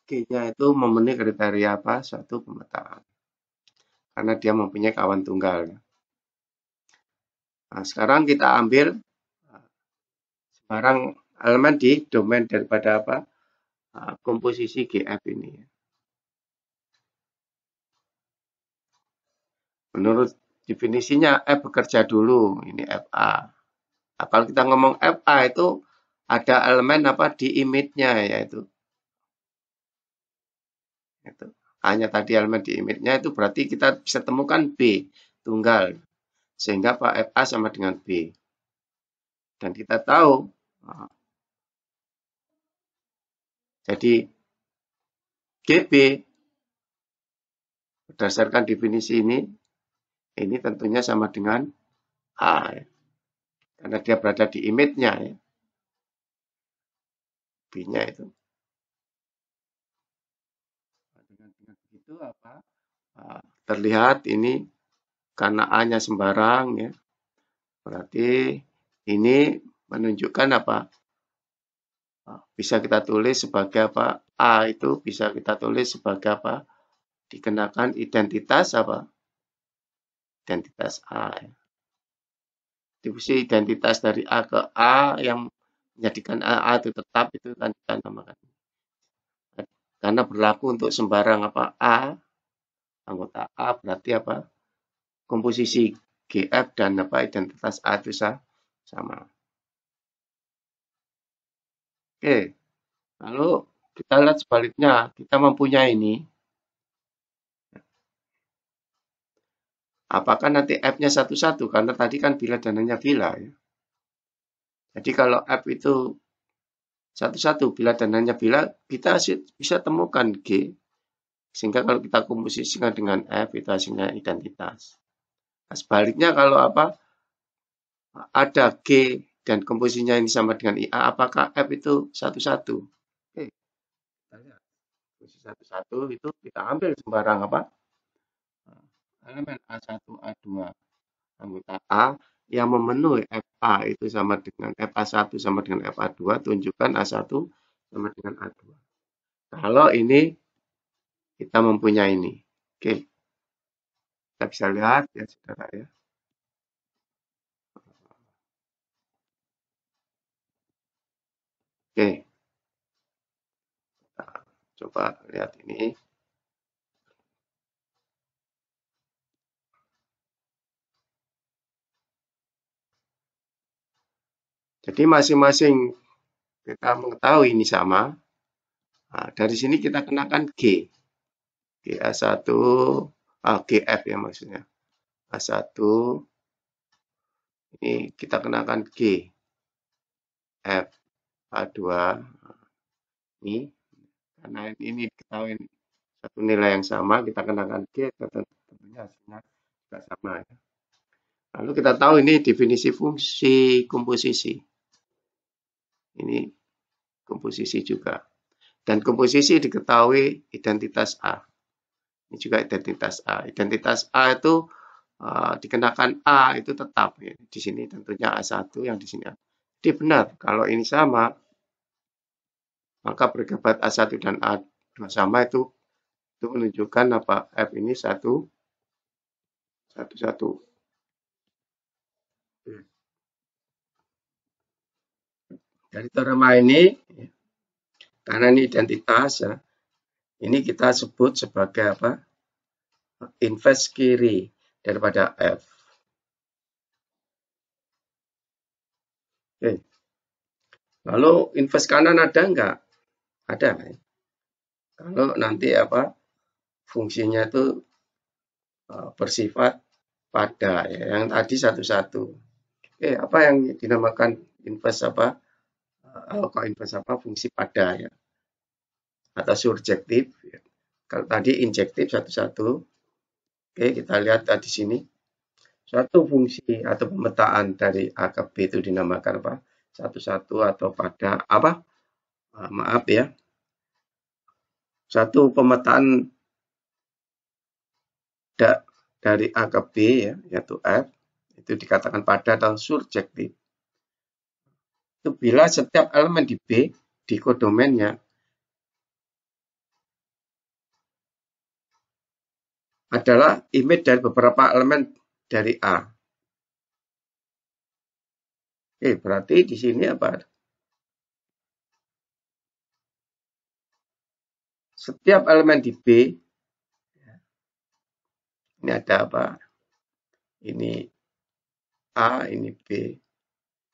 G-nya itu memenuhi kriteria apa? Suatu pemetaan. Karena dia mempunyai kawan tunggal. Nah, sekarang kita ambil barang elemen di domain daripada apa? Komposisi GF ini. Menurut definisinya F bekerja dulu. Ini FA. Nah, kalau kita ngomong FA itu ada elemen apa di image-nya yaitu itu. Hanya tadi elemen di image-nya itu berarti kita bisa temukan B tunggal. Sehingga Pak FA sama dengan B. Dan kita tahu, jadi GB berdasarkan definisi ini tentunya sama dengan A, ya. Karena dia berada di image-nya, ya. B-nya itu. Dengan begitu apa? Terlihat ini karena A-nya sembarang, ya. Berarti ini menunjukkan apa? Bisa kita tulis sebagai apa? A itu bisa kita tulis sebagai apa? Dikenakan identitas apa? Identitas A. Distribusi identitas dari A ke A yang menjadikan A itu tetap itu kan kita namakan. Karena berlaku untuk sembarang apa? A, anggota A berarti apa? Komposisi GF dan apa identitas A itu sama. Oke. Lalu kita lihat sebaliknya, kita mempunyai ini. Apakah nanti F-nya satu-satu? Karena tadi kan bila dananya bila, ya. Jadi kalau F itu satu-satu, bila dananya bila, kita bisa temukan G. Sehingga kalau kita komposisikan dengan F, itu hasilnya identitas. Nah, sebaliknya kalau apa? Ada G dan komposisinya ini sama dengan IA, apakah F itu satu-satu? Oke, kita lihat. Komposisi satu-satu itu kita ambil sembarang apa? Elemen A1, A2, anggota A yang memenuhi FA itu sama dengan FA1 sama dengan FA2, tunjukkan A1 sama dengan A2. Kalau ini kita mempunyai ini. Oke. Kita bisa lihat ya saudara ya. Oke. Nah, coba lihat ini. Jadi masing-masing kita mengetahui ini sama. Nah, dari sini kita kenakan G. GA1, GF ya maksudnya. A1, ini kita kenakan G. F, A2, ini. Karena ini diketahui satu nilai yang sama, kita kenakan G, tentunya hasilnya juga sama. Ya. Lalu kita tahu ini definisi fungsi komposisi. Ini komposisi juga. Dan komposisi diketahui identitas A. Ini juga identitas A. Identitas A itu dikenakan A itu tetap. Ya. Di sini tentunya A1 yang di sini. Jadi benar, kalau ini sama, maka berkebat A1 dan A2 sama itu menunjukkan apa F ini satu. Dari teorema ini, karena ini identitas, ya, ini kita sebut sebagai apa? Inverse kiri daripada F. Oke. Lalu inverse kanan ada enggak? Ada. Ya. Kalau nanti apa? Fungsinya itu bersifat pada, ya. Yang tadi satu-satu. Oke, apa yang dinamakan inverse apa? Kalau inverse apa? Fungsi pada, ya. Atau surjektif. Ya. Kalau tadi injektif satu-satu. Oke, kita lihat di sini. Suatu fungsi atau pemetaan dari A ke B itu dinamakan apa? Satu-satu atau pada apa? Maaf ya. Satu pemetaan dari A ke B ya, yaitu F, itu dikatakan pada atau surjektif. Itu bila setiap elemen di B, di kodomennya, adalah image dari beberapa elemen dari A. Oke, berarti di sini apa? Setiap elemen di B, ini ada apa? Ini A, ini B.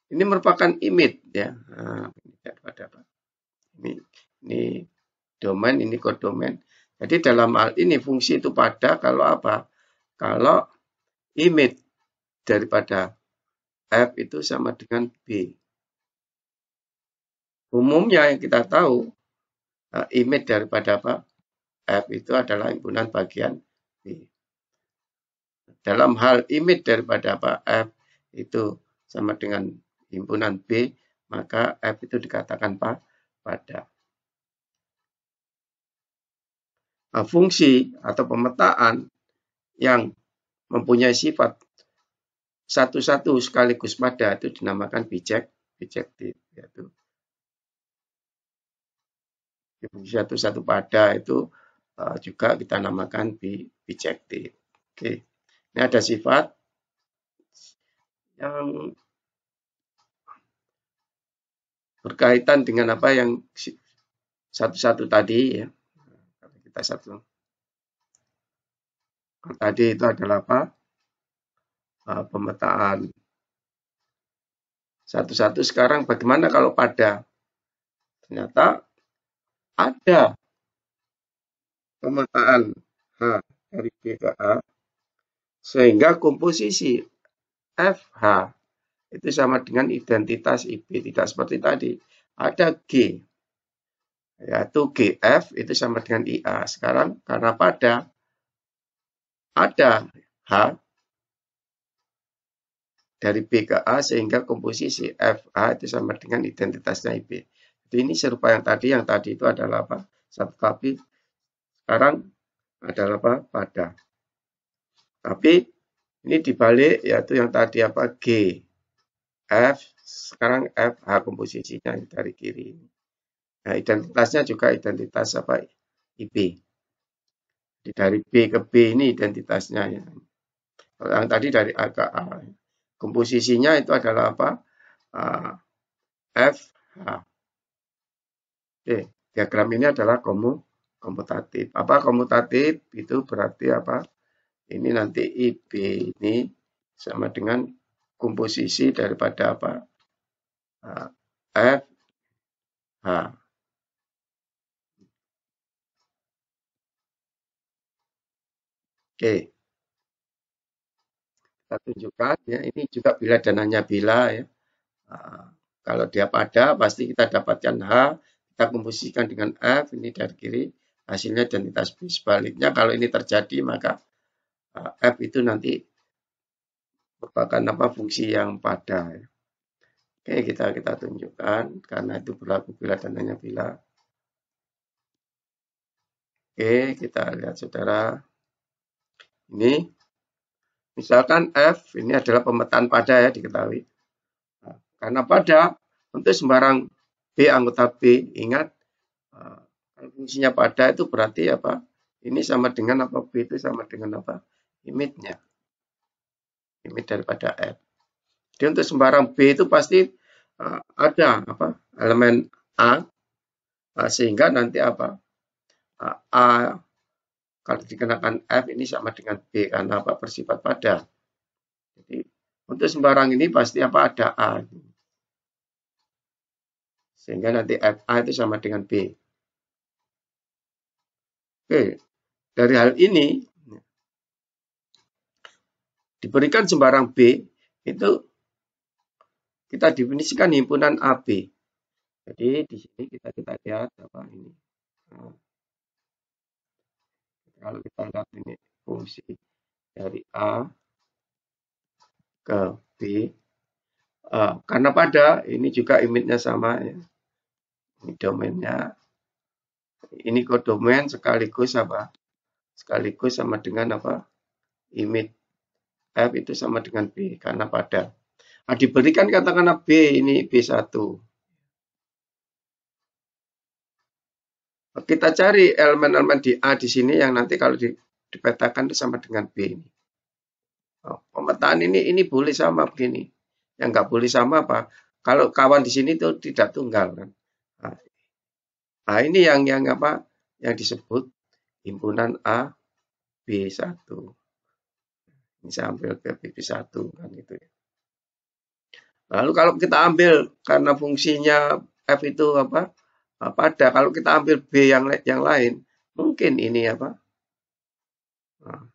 Ini merupakan image ya. Nah, ini domain, ini kodomen. Jadi dalam hal ini fungsi itu pada kalau apa? Kalau image daripada F itu sama dengan B. Umumnya yang kita tahu, image daripada apa? F itu adalah himpunan bagian B. Dalam hal image daripada apa? F itu sama dengan himpunan B, maka F itu dikatakan pada. Nah, fungsi atau pemetaan yang mempunyai sifat satu-satu sekaligus pada itu dinamakan bijektif, yaitu fungsi satu-satu pada itu juga kita namakan bijektif. Oke, ini ada sifat yang berkaitan dengan apa yang satu-satu tadi ya. Kita satu tadi itu adalah apa? Pemetaan satu-satu. Sekarang bagaimana kalau pada? Ternyata ada pemetaan H dari B ke A, sehingga komposisi FH itu sama dengan identitas IB. Tidak seperti tadi. Ada G, yaitu GF itu sama dengan IA. Sekarang karena pada ada H dari B ke A, sehingga komposisi FH itu sama dengan identitasnya IB. Jadi ini serupa yang tadi itu adalah apa? Satu tapi sekarang adalah apa? Pada. Tapi ini dibalik, yaitu yang tadi apa? G, F, sekarang FH komposisinya dari kiri. Nah, identitasnya juga identitas apa? IB. Jadi dari B ke B ini identitasnya ya. Yang tadi dari A ke A. Komposisinya itu adalah apa? FH. Oke, diagram ini adalah komutatif. Apa komutatif? Itu berarti apa? Ini nanti IB ini sama dengan komposisi daripada apa? FH. Oke, kita tunjukkan ya. Ini juga bila dan hanya bila ya. Kalau dia pada, pasti kita dapatkan H, kita komposisikan dengan F, ini dari kiri, hasilnya identitas B. Sebaliknya, kalau ini terjadi, maka F itu nanti merupakan apa? Fungsi yang pada. Ya. Oke, kita tunjukkan, karena itu berlaku bila dan hanya bila. Oke, kita lihat saudara. Ini, misalkan F, ini adalah pemetaan pada ya, diketahui. Nah, karena pada, untuk sembarang B anggota B, ingat, kalau fungsinya pada itu berarti apa? Ini sama dengan apa? B itu sama dengan apa? Image-nya. Image daripada F. Jadi untuk sembarang B itu pasti ada apa? Elemen A, sehingga nanti apa? A kalau dikenakan F ini sama dengan B karena apa? Bersifat pada. Jadi untuk sembarang ini pasti apa? Ada A. Sehingga nanti FA itu sama dengan B. Oke, dari hal ini diberikan sembarang B itu kita definisikan himpunan AB. Jadi di sini kita lihat apa ini. Nah, kalau kita lihat ini fungsi dari A ke B, karena pada ini juga image-nya sama ya. Ini domainnya. Ini kodomain sekaligus apa? Sekaligus sama dengan apa? Image F itu sama dengan B karena pada. Nah, diberikan katakanlah B ini B1. Kita cari elemen-elemen di A di sini yang nanti kalau dipetakan sama dengan B ini. Pemetaan ini boleh sama begini. Yang nggak boleh sama apa? Kalau kawan di sini itu tidak tunggal kan. Nah, ini yang apa? Yang disebut himpunan A B1. Ini saya ambil ke B1 kan gitu ya. Lalu kalau kita ambil karena fungsinya F itu apa? Pada kalau kita ambil B yang lain, mungkin ini apa? Nah,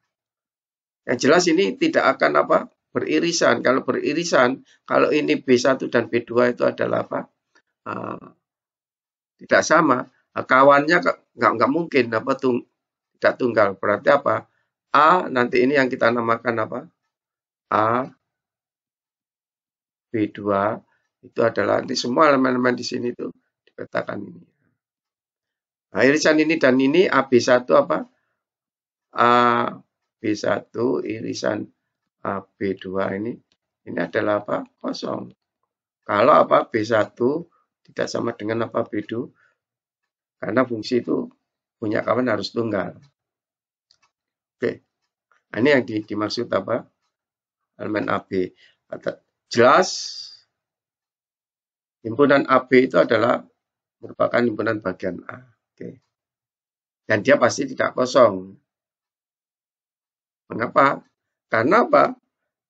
yang jelas ini tidak akan apa? beririsan. Kalau beririsan, kalau ini B1 dan B2 itu adalah apa? Tidak sama. Kawannya nggak mungkin apa tidak tunggal. Berarti apa? A nanti ini yang kita namakan apa? A B2 itu adalah nanti semua elemen-elemen di sini itu dipetakan ini. Nah, irisan ini dan ini AB1 apa? AB1 irisan AB2 ini adalah apa? Kosong. Kalau apa? B1 tidak sama dengan apa? B2 karena fungsi itu punya kawan harus tunggal. Oke. Nah, ini yang dimaksud apa? Elemen AB. Jelas himpunan AB itu adalah merupakan himpunan bagian A. Oke. Dan dia pasti tidak kosong. Mengapa? Karena apa?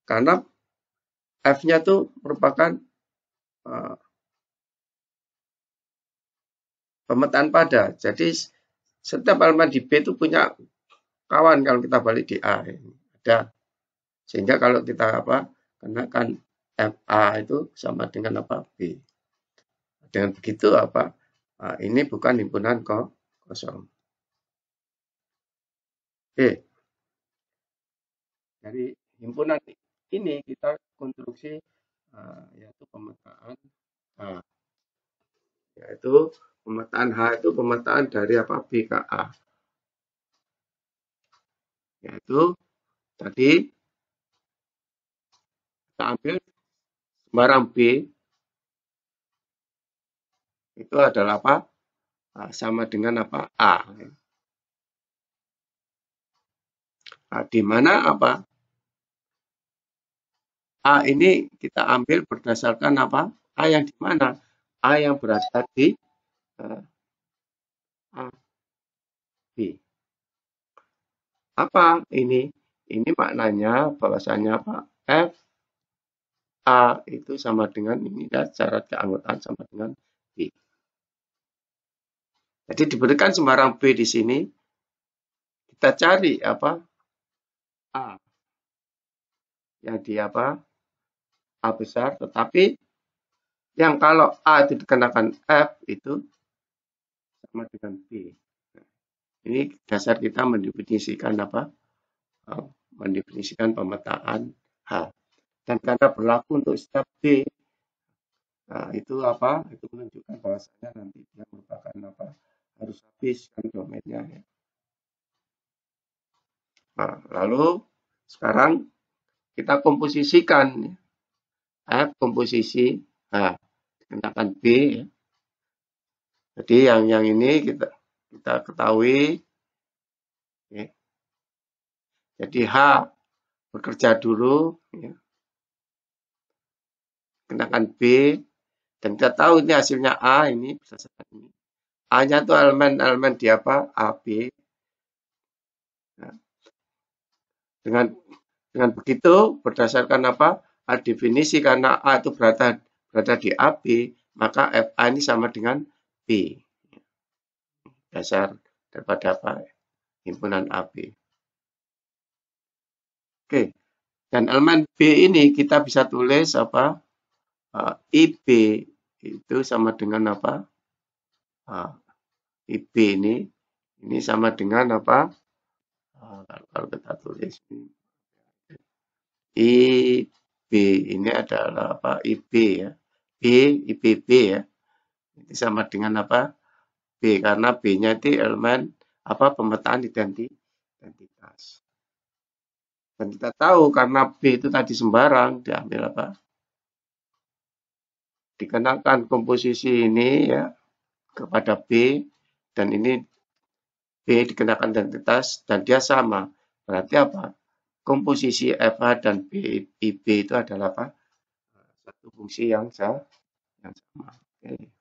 Karena F-nya itu merupakan pemetaan pada. Jadi setiap elemen di B itu punya kawan kalau kita balik di A. Ada. Sehingga kalau kita apa? Kenakan FA itu sama dengan apa? B. Dengan begitu apa? Ini bukan himpunan kosong. Oke. Dari himpunan ini kita konstruksi yaitu pemetaan H. Yaitu pemetaan H itu pemetaan dari apa? B ke A. Yaitu tadi kita ambil sembarang B itu adalah apa? Sama dengan apa? A. Nah, di mana apa? A ini kita ambil berdasarkan apa? A yang di mana? A yang berada di A, B. Apa ini? Ini maknanya bahwasanya apa? F A itu sama dengan ini dan syarat keanggotaan sama dengan B. Jadi diberikan sembarang B di sini, kita cari apa? A yang di apa? A besar, tetapi yang kalau A itu dikenakan F itu sama dengan B. Ini dasar kita mendefinisikan apa? Mendefinisikan pemetaan H. Dan karena berlaku untuk setiap B, nah itu apa? Itu menunjukkan bahwasanya nanti dia merupakan apa? Harus habis kan domainnya ya. Nah, lalu sekarang kita komposisikan F komposisi H dikenakan B ya. Jadi yang ini kita ketahui ya. Jadi H bekerja dulu ya. Kenakan B dan kita tahu ini hasilnya A ini berdasarkan ini. A-nya itu elemen-elemen di apa? A, B. Nah, dengan begitu berdasarkan apa? Definisi karena A itu berada di AB, maka FA ini sama dengan B. Dasar daripada apa? Himpunan AB. Oke. Dan elemen B ini kita bisa tulis apa? IB itu sama dengan apa? IB ini sama dengan apa? Kalau kita tulis IB ini adalah apa? IB ya. B, IBB ya. Ini sama dengan apa? B karena B-nya itu elemen apa? Pemetaan identitas. Dan kita tahu karena B itu tadi sembarang diambil apa? Dikenakan komposisi ini ya kepada B dan ini B dikenakan identitas dan dia sama. Berarti apa? Komposisi FH dan IB itu adalah apa? Satu fungsi yang sama. Oke.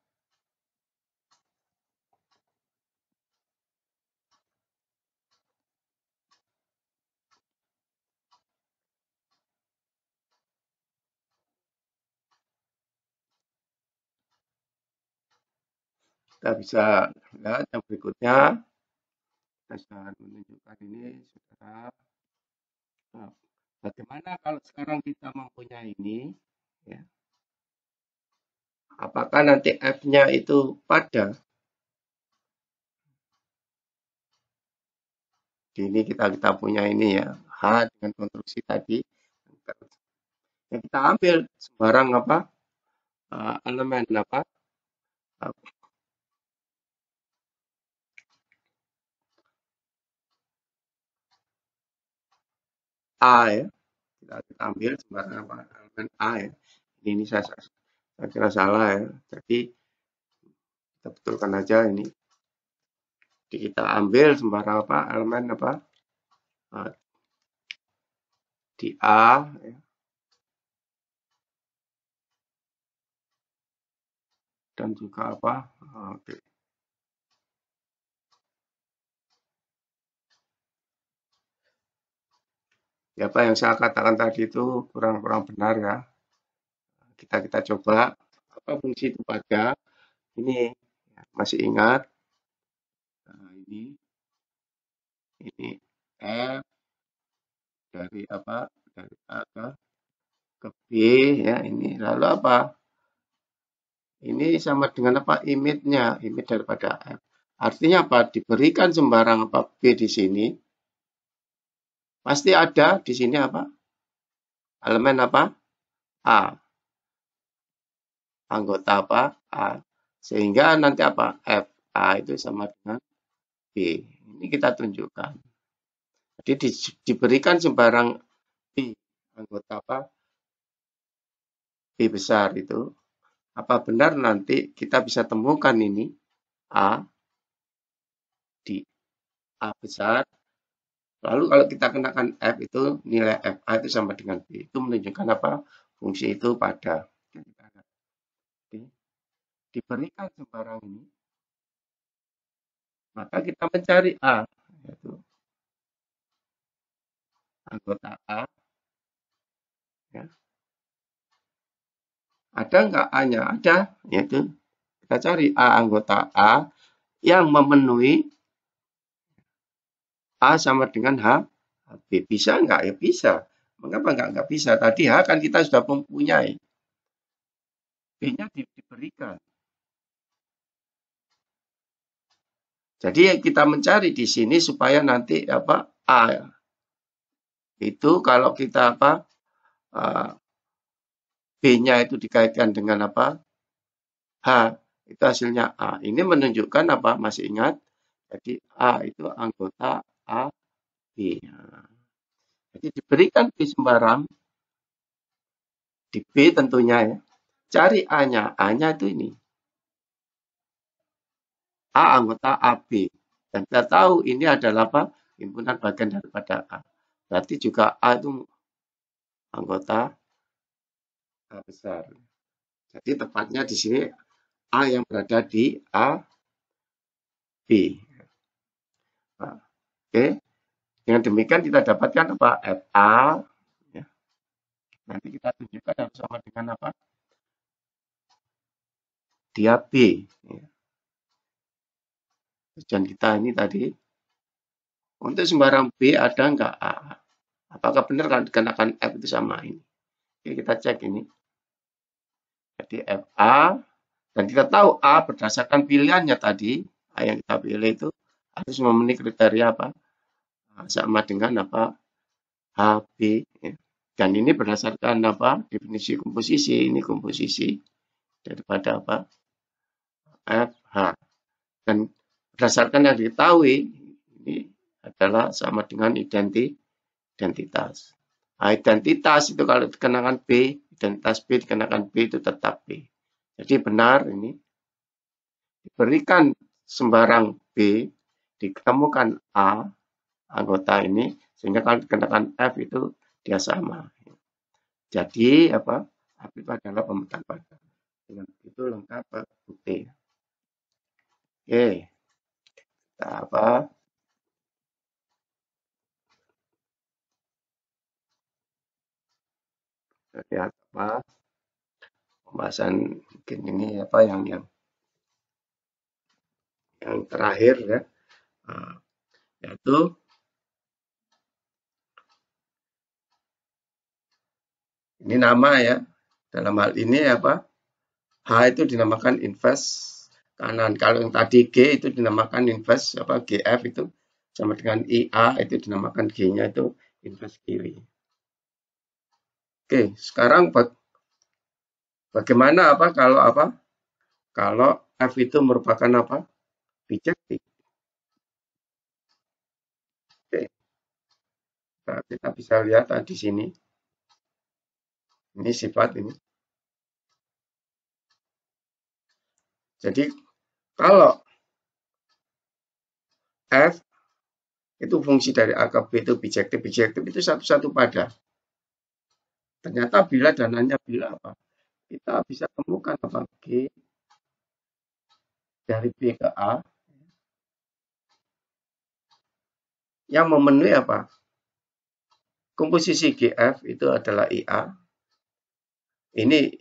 Kita bisa lihat yang berikutnya. Saya menunjukkan ini saudara. Bagaimana kalau sekarang kita mempunyai ini, ya, apakah nanti F-nya itu pada? Ini kita punya ini ya, H dengan konstruksi tadi. Yang kita ambil sembarang apa? Elemen apa? A ya. Kita ambil sembarang apa? Elemen A ya. Ini saya kira salah ya. Jadi kita betulkan aja ini. Jadi kita ambil sembarang apa? Elemen apa? Di A ya. Dan juga apa? Oke. Ya, apa yang saya katakan tadi itu kurang benar ya. Kita coba apa fungsi itu pada ini masih ingat. Nah, ini F dari apa? Dari A ke B ya ini. Lalu apa? Ini sama dengan apa? Image-nya, image daripada F. Artinya apa? Diberikan sembarang apa B di sini, pasti ada di sini apa? Elemen apa? A. Anggota apa? A. Sehingga nanti apa? F. A itu sama dengan B. Ini kita tunjukkan. Jadi diberikan sembarang B. Anggota apa? B besar itu. Apa benar nanti kita bisa temukan ini A di A besar. Lalu kalau kita kenakan F itu nilai FA itu sama dengan B. Itu menunjukkan apa? Fungsi itu pada. Jadi, diberikan sembarang ini, maka kita mencari A, yaitu anggota A. Ya. Ada nggak A-nya? Ada, yaitu kita cari A anggota A yang memenuhi A sama dengan H. B. Bisa nggak? Ya bisa. Mengapa nggak bisa? Tadi H kan kita sudah mempunyai. B-nya diberikan. Jadi kita mencari di sini supaya nanti apa A itu kalau kita apa B-nya itu dikaitkan dengan apa H itu hasilnya A. Ini menunjukkan apa? Masih ingat? Jadi A itu anggota A B. Jadi diberikan B sembarang di B tentunya ya. Cari A-nya. A-nya itu ini. A anggota AB. Dan kita tahu ini adalah apa? Himpunan bagian daripada A. Berarti juga A itu anggota A besar. Jadi tepatnya di sini A yang berada di A B. Nah, oke. Dengan demikian kita dapatkan apa? FA. Ya. Nanti kita tunjukkan harus sama dengan apa? Dia B. Ya. Tujuan kita ini tadi untuk sembarang B ada enggak A? Apakah benar kan dikenakan F itu sama ini? Oke, kita cek ini. Jadi FA dan kita tahu A berdasarkan pilihannya tadi, A yang kita pilih itu harus memenuhi kriteria apa? Sama dengan apa? HB. Ya. Dan ini berdasarkan apa? Definisi komposisi. Ini komposisi daripada apa? FH. Dan berdasarkan yang diketahui, ini adalah sama dengan identitas. Nah, identitas itu kalau dikenakan B, identitas B dikenakan B itu tetap B. Jadi benar ini diberikan sembarang B, ditemukan A, anggota ini, sehingga kalau dikenakan F itu dia sama. Jadi apa? F itu adalah pemetaan pada. Dengan itu lengkap bukti. Oke, kita apa? Lihat apa? Pembahasan mungkin ini apa yang terakhir ya, yaitu Ini nama ya. Dalam hal ini apa? H itu dinamakan inverse kanan. Kalau yang tadi G itu dinamakan inverse apa GF itu sama dengan IA itu dinamakan G-nya itu inverse kiri. Oke, sekarang bagaimana apa? Kalau F itu merupakan apa? Bijektif. Oke, kita bisa lihat di sini. Ini sifat ini. Jadi kalau F itu fungsi dari A ke B itu bijektif. Bijektif itu satu-satu pada. Ternyata bila dan hanya bila apa? Kita bisa temukan apa? G dari B ke A yang memenuhi apa? Komposisi GF itu adalah IA. Ini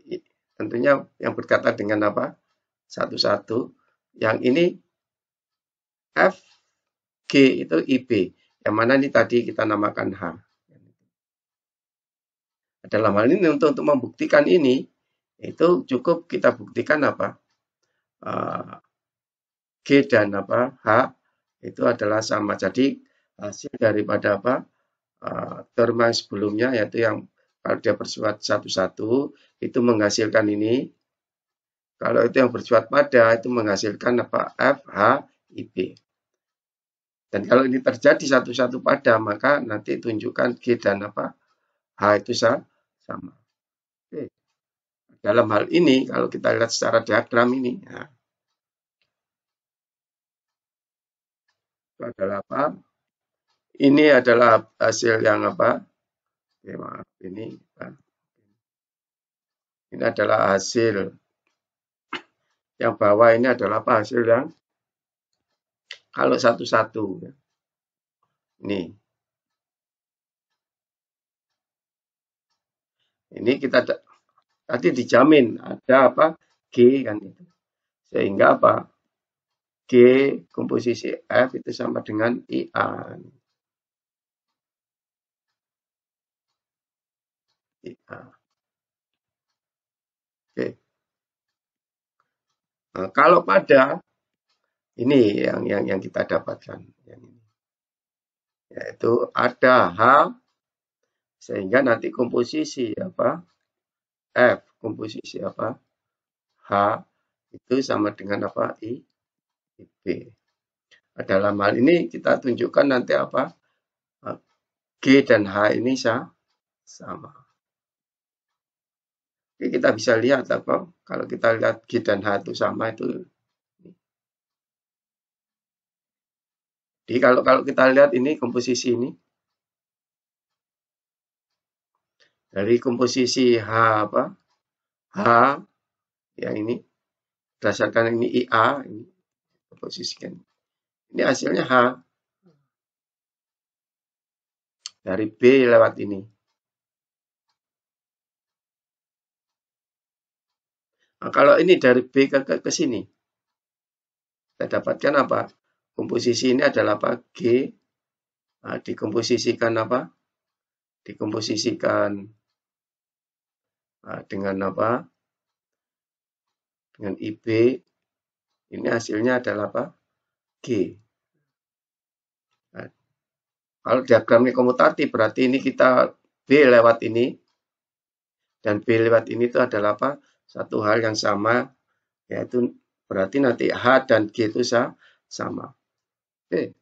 tentunya yang berkaitan dengan apa? Satu-satu. Yang ini F, G itu IB. Yang mana ini tadi kita namakan H. Dalam hal ini untuk membuktikan ini, itu cukup kita buktikan apa? G dan apa? H itu adalah sama. Jadi hasil daripada apa? Term yang sebelumnya yaitu yang kalau dia bersifat satu-satu itu menghasilkan ini. Kalau itu yang bersifat pada itu menghasilkan apa? F, H, IB. Dan kalau ini terjadi satu-satu pada maka nanti tunjukkan G dan apa? H itu sama. Oke. Dalam hal ini kalau kita lihat secara diagram ini, nah, itu adalah apa? Ini adalah hasil yang apa? Oke, maaf ini. Ini adalah hasil yang bawah ini adalah apa? Hasil yang kalau satu-satu. Nih. Ini kita tadi dijamin ada apa? G kan itu. Sehingga apa? G komposisi F itu sama dengan IA. IA. Oke. Nah, kalau pada ini yang kita dapatkan yang ini. Yaitu ada H sehingga nanti komposisi apa? F komposisi apa? H itu sama dengan apa? IB. Dalam hal ini kita tunjukkan nanti apa? G dan H ini sama. Oke, kita bisa lihat apa? Kalau kita lihat G dan H itu sama itu. Jadi kalau kita lihat ini komposisi ini dari komposisi H apa? H ya ini berdasarkan ini IA ini komposisikan. Ini hasilnya H dari B lewat ini. Nah, kalau ini dari B ke sini, kita dapatkan apa? Komposisi ini adalah apa? G dikomposisikan apa? Dikomposisikan dengan apa? Dengan IB. Ini hasilnya adalah apa? G. Nah, kalau diagramnya komutatif berarti ini kita B lewat ini dan B lewat ini itu adalah apa? Satu hal yang sama yaitu berarti nanti H dan G itu sama. Oke.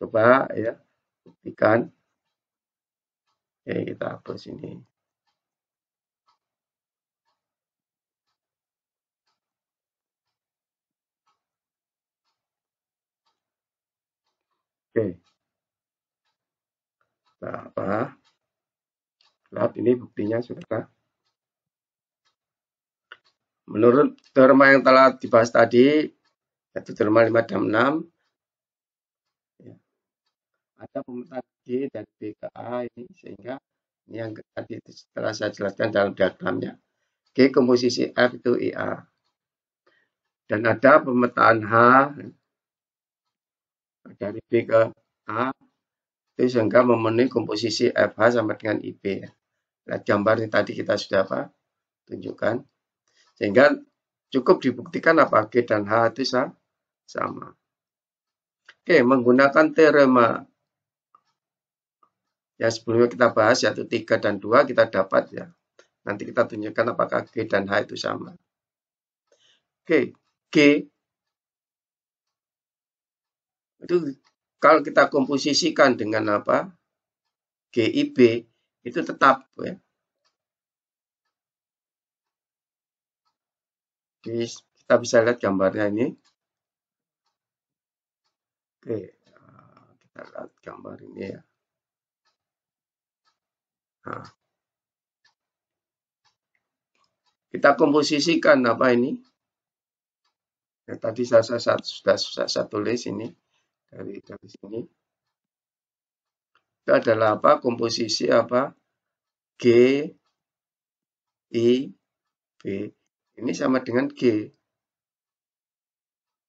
Coba ya buktikan. Oke, kita hapus ini. Oke. Nah, apa? Lihat ini buktinya sudah. Menurut teorema yang telah dibahas tadi, yaitu teorema 5 dan 6, ya, ada pemetaan G dan B ke A ini, sehingga ini yang tadi setelah saya jelaskan dalam diagramnya. G komposisi F itu IA. Dan ada pemetaan H dari B ke A Itu sehingga memenuhi komposisi FH sama dengan IB ya. Lihat gambar ini tadi kita sudah apa? Tunjukkan. Sehingga cukup dibuktikan apa G dan H itu sama. Oke, menggunakan teorema yang sebelumnya kita bahas yaitu 3 dan 2 kita dapat ya. Nanti kita tunjukkan apakah G dan H itu sama. Oke, G itu kalau kita komposisikan dengan apa? GIB itu tetap ya. Jadi kita bisa lihat gambarnya ini. Oke, kita lihat gambar ini ya. Nah, kita komposisikan apa ini? Ya, tadi sudah tulis ini dari sini. Itu adalah apa? Komposisi apa? G, I, B. Ini sama dengan G.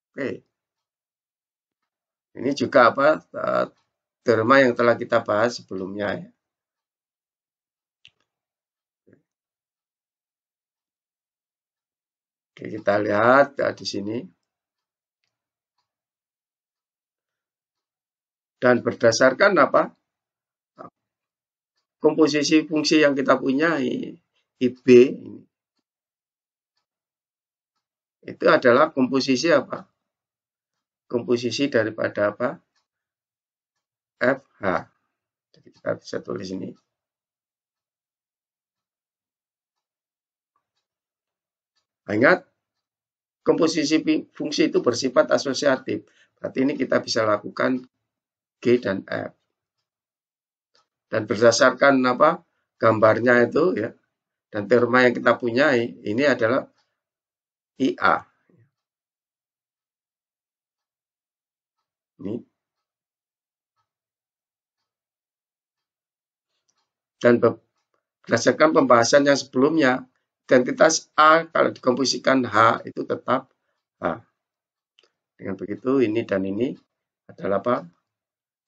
Oke. Ini juga apa? Teorema yang telah kita bahas sebelumnya ya. Oke, kita lihat di sini. Dan berdasarkan apa? Komposisi fungsi yang kita punya IB ini. Itu adalah komposisi apa? Komposisi daripada apa? FH. Jadi kita bisa tulis ini. Ingat, komposisi fungsi itu bersifat asosiatif. Berarti ini kita bisa lakukan G dan F. Dan berdasarkan apa? Gambarnya itu ya. Dan teorema yang kita punya ini adalah IA. Ini. Dan berdasarkan pembahasan yang sebelumnya, identitas A kalau dikomposisikan H itu tetap H. Dengan begitu ini dan ini adalah apa?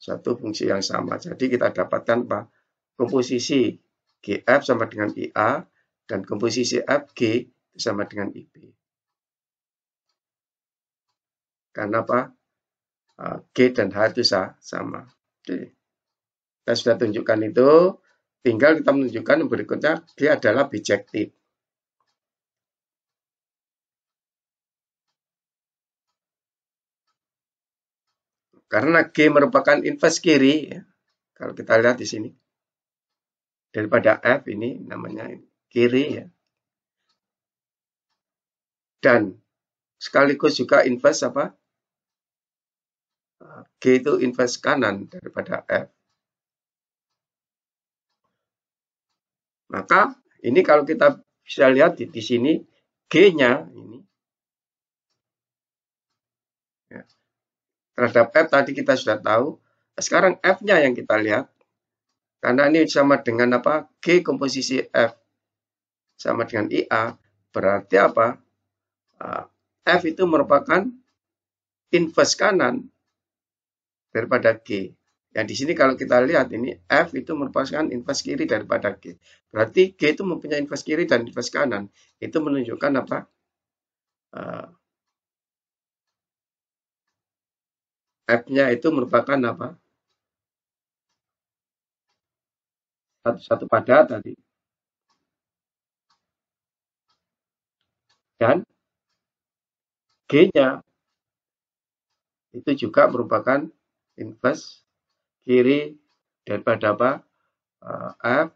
Satu fungsi yang sama. Jadi kita dapatkan apa? Komposisi GF sama dengan IA dan komposisi FG sama dengan IB. Karena apa? G dan H itu sama. Oke. Kita sudah tunjukkan itu. Tinggal kita menunjukkan yang berikutnya, G adalah bijektif. Karena G merupakan invers kiri, ya. Kalau kita lihat di sini. Daripada F ini namanya kiri ya. Dan sekaligus juga invers apa? G itu invers kanan daripada F. Maka ini kalau kita bisa lihat di sini G-nya ini ya, terhadap F tadi kita sudah tahu. Sekarang F-nya yang kita lihat. Karena ini sama dengan apa? G komposisi F sama dengan IA. Berarti apa? F itu merupakan invers kanan daripada G. Yang di sini kalau kita lihat ini F itu merupakan invers kiri daripada G. Berarti G itu mempunyai invers kiri dan invers kanan. Itu menunjukkan apa? F-nya itu merupakan apa? Satu pada tadi. Dan G-nya itu juga merupakan invers kiri daripada apa? F.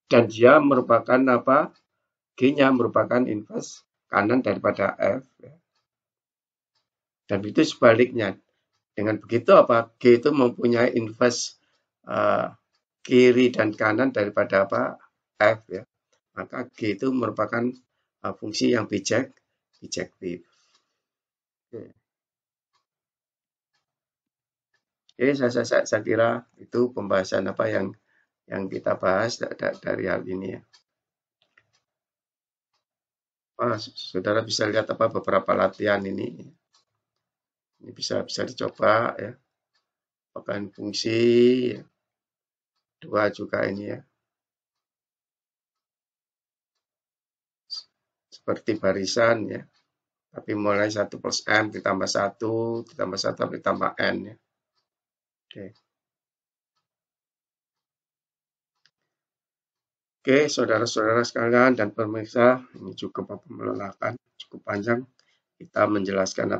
Dan dia merupakan apa? G-nya merupakan invers kanan daripada F. Dan itu sebaliknya. Dengan begitu apa? G itu mempunyai invers kiri dan kanan daripada apa? F ya. Maka G itu merupakan fungsi yang bijektif. Oke, saya kira itu pembahasan apa yang kita bahas dari hal ini ya. Saudara bisa lihat apa beberapa latihan ini. Ini bisa dicoba ya. merupakan fungsi, dua juga ini ya, seperti barisan ya, tapi mulai 1 plus M ditambah 1, ditambah 1, ditambah N ya. Oke. Oke, saudara-saudara sekalian dan pemirsa, ini cukup melelahkan, cukup panjang kita menjelaskan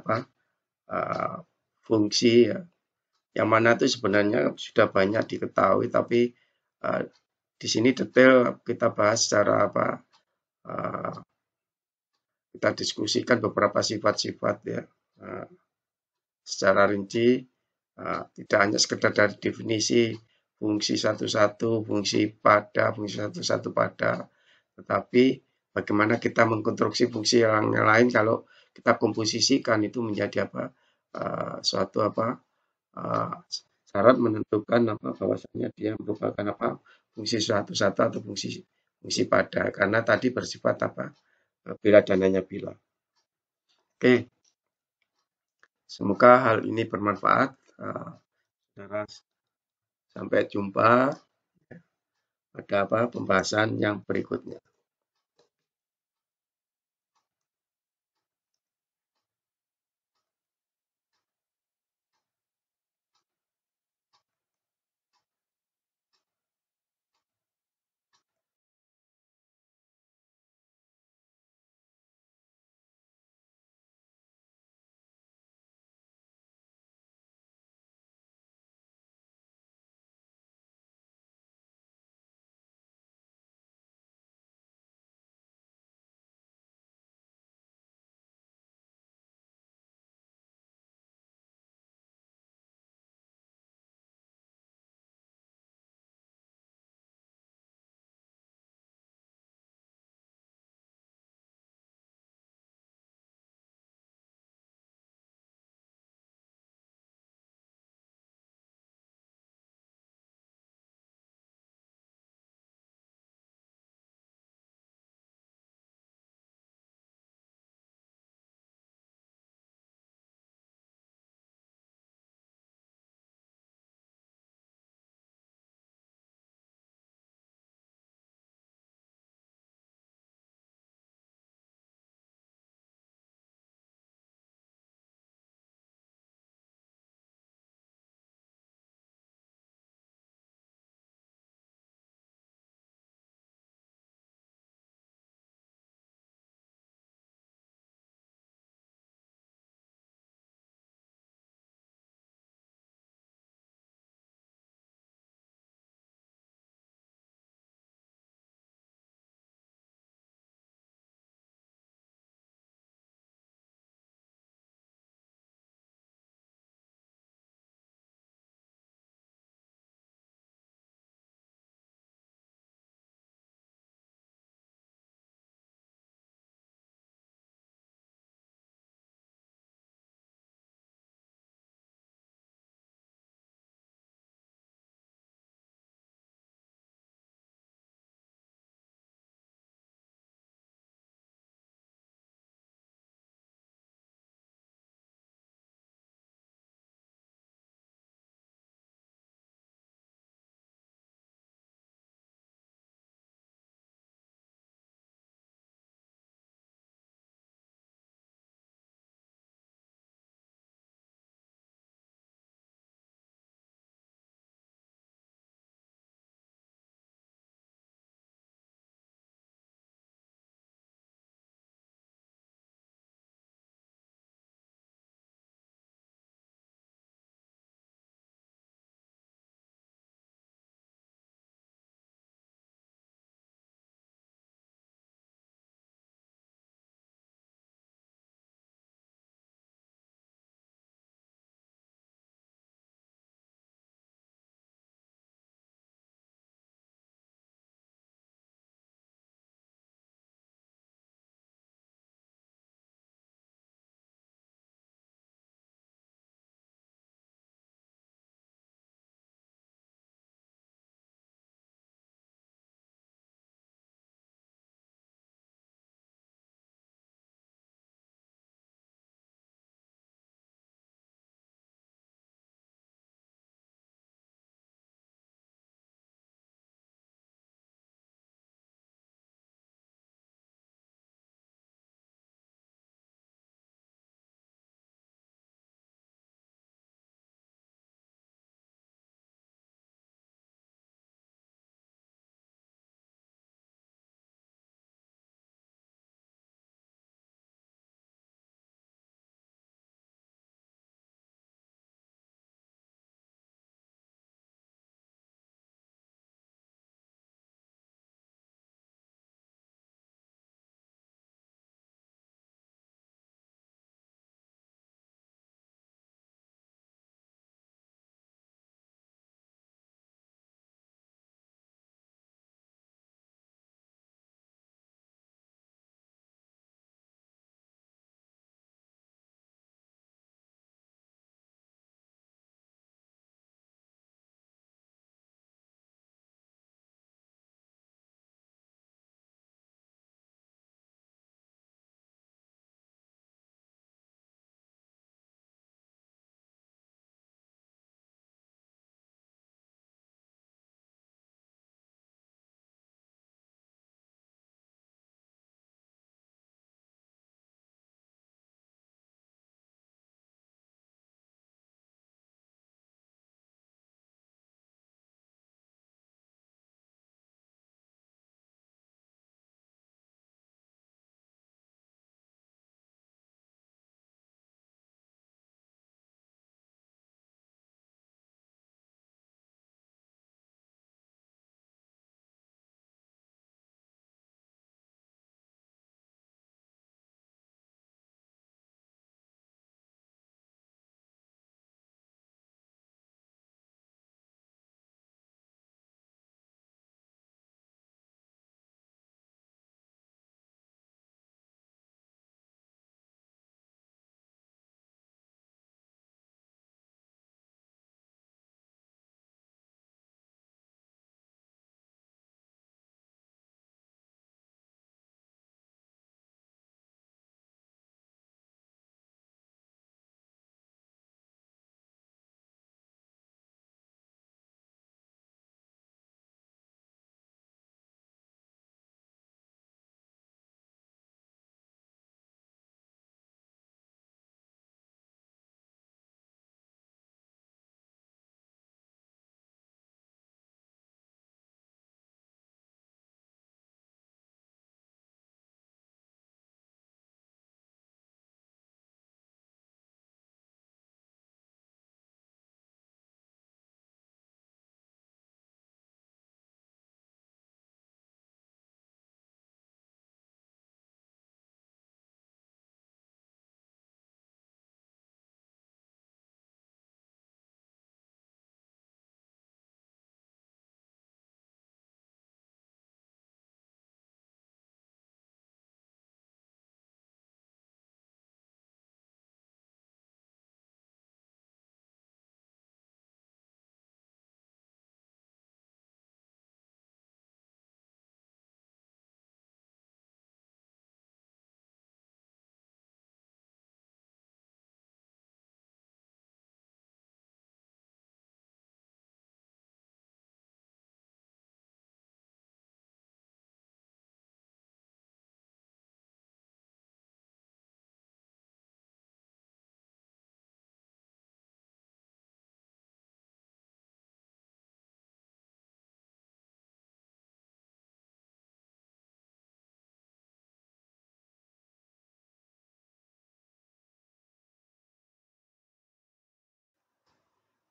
fungsi ya, yang mana itu sebenarnya sudah banyak diketahui, tapi di sini detail kita bahas secara kita diskusikan beberapa sifat-sifat ya, secara rinci, tidak hanya sekedar dari definisi fungsi satu-satu, fungsi satu-satu pada, tetapi bagaimana kita mengkonstruksi fungsi yang lain kalau kita komposisikan itu menjadi suatu syarat menentukan bahwasanya dia merupakan fungsi satu-satu atau fungsi pada, karena tadi bersifat bila dan hanya bila. Oke, semoga hal ini bermanfaat. Saudara, sampai jumpa pada pembahasan yang berikutnya.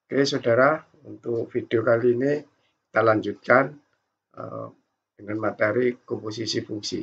Oke, saudara, untuk video kali ini kita lanjutkan dengan materi komposisi fungsi.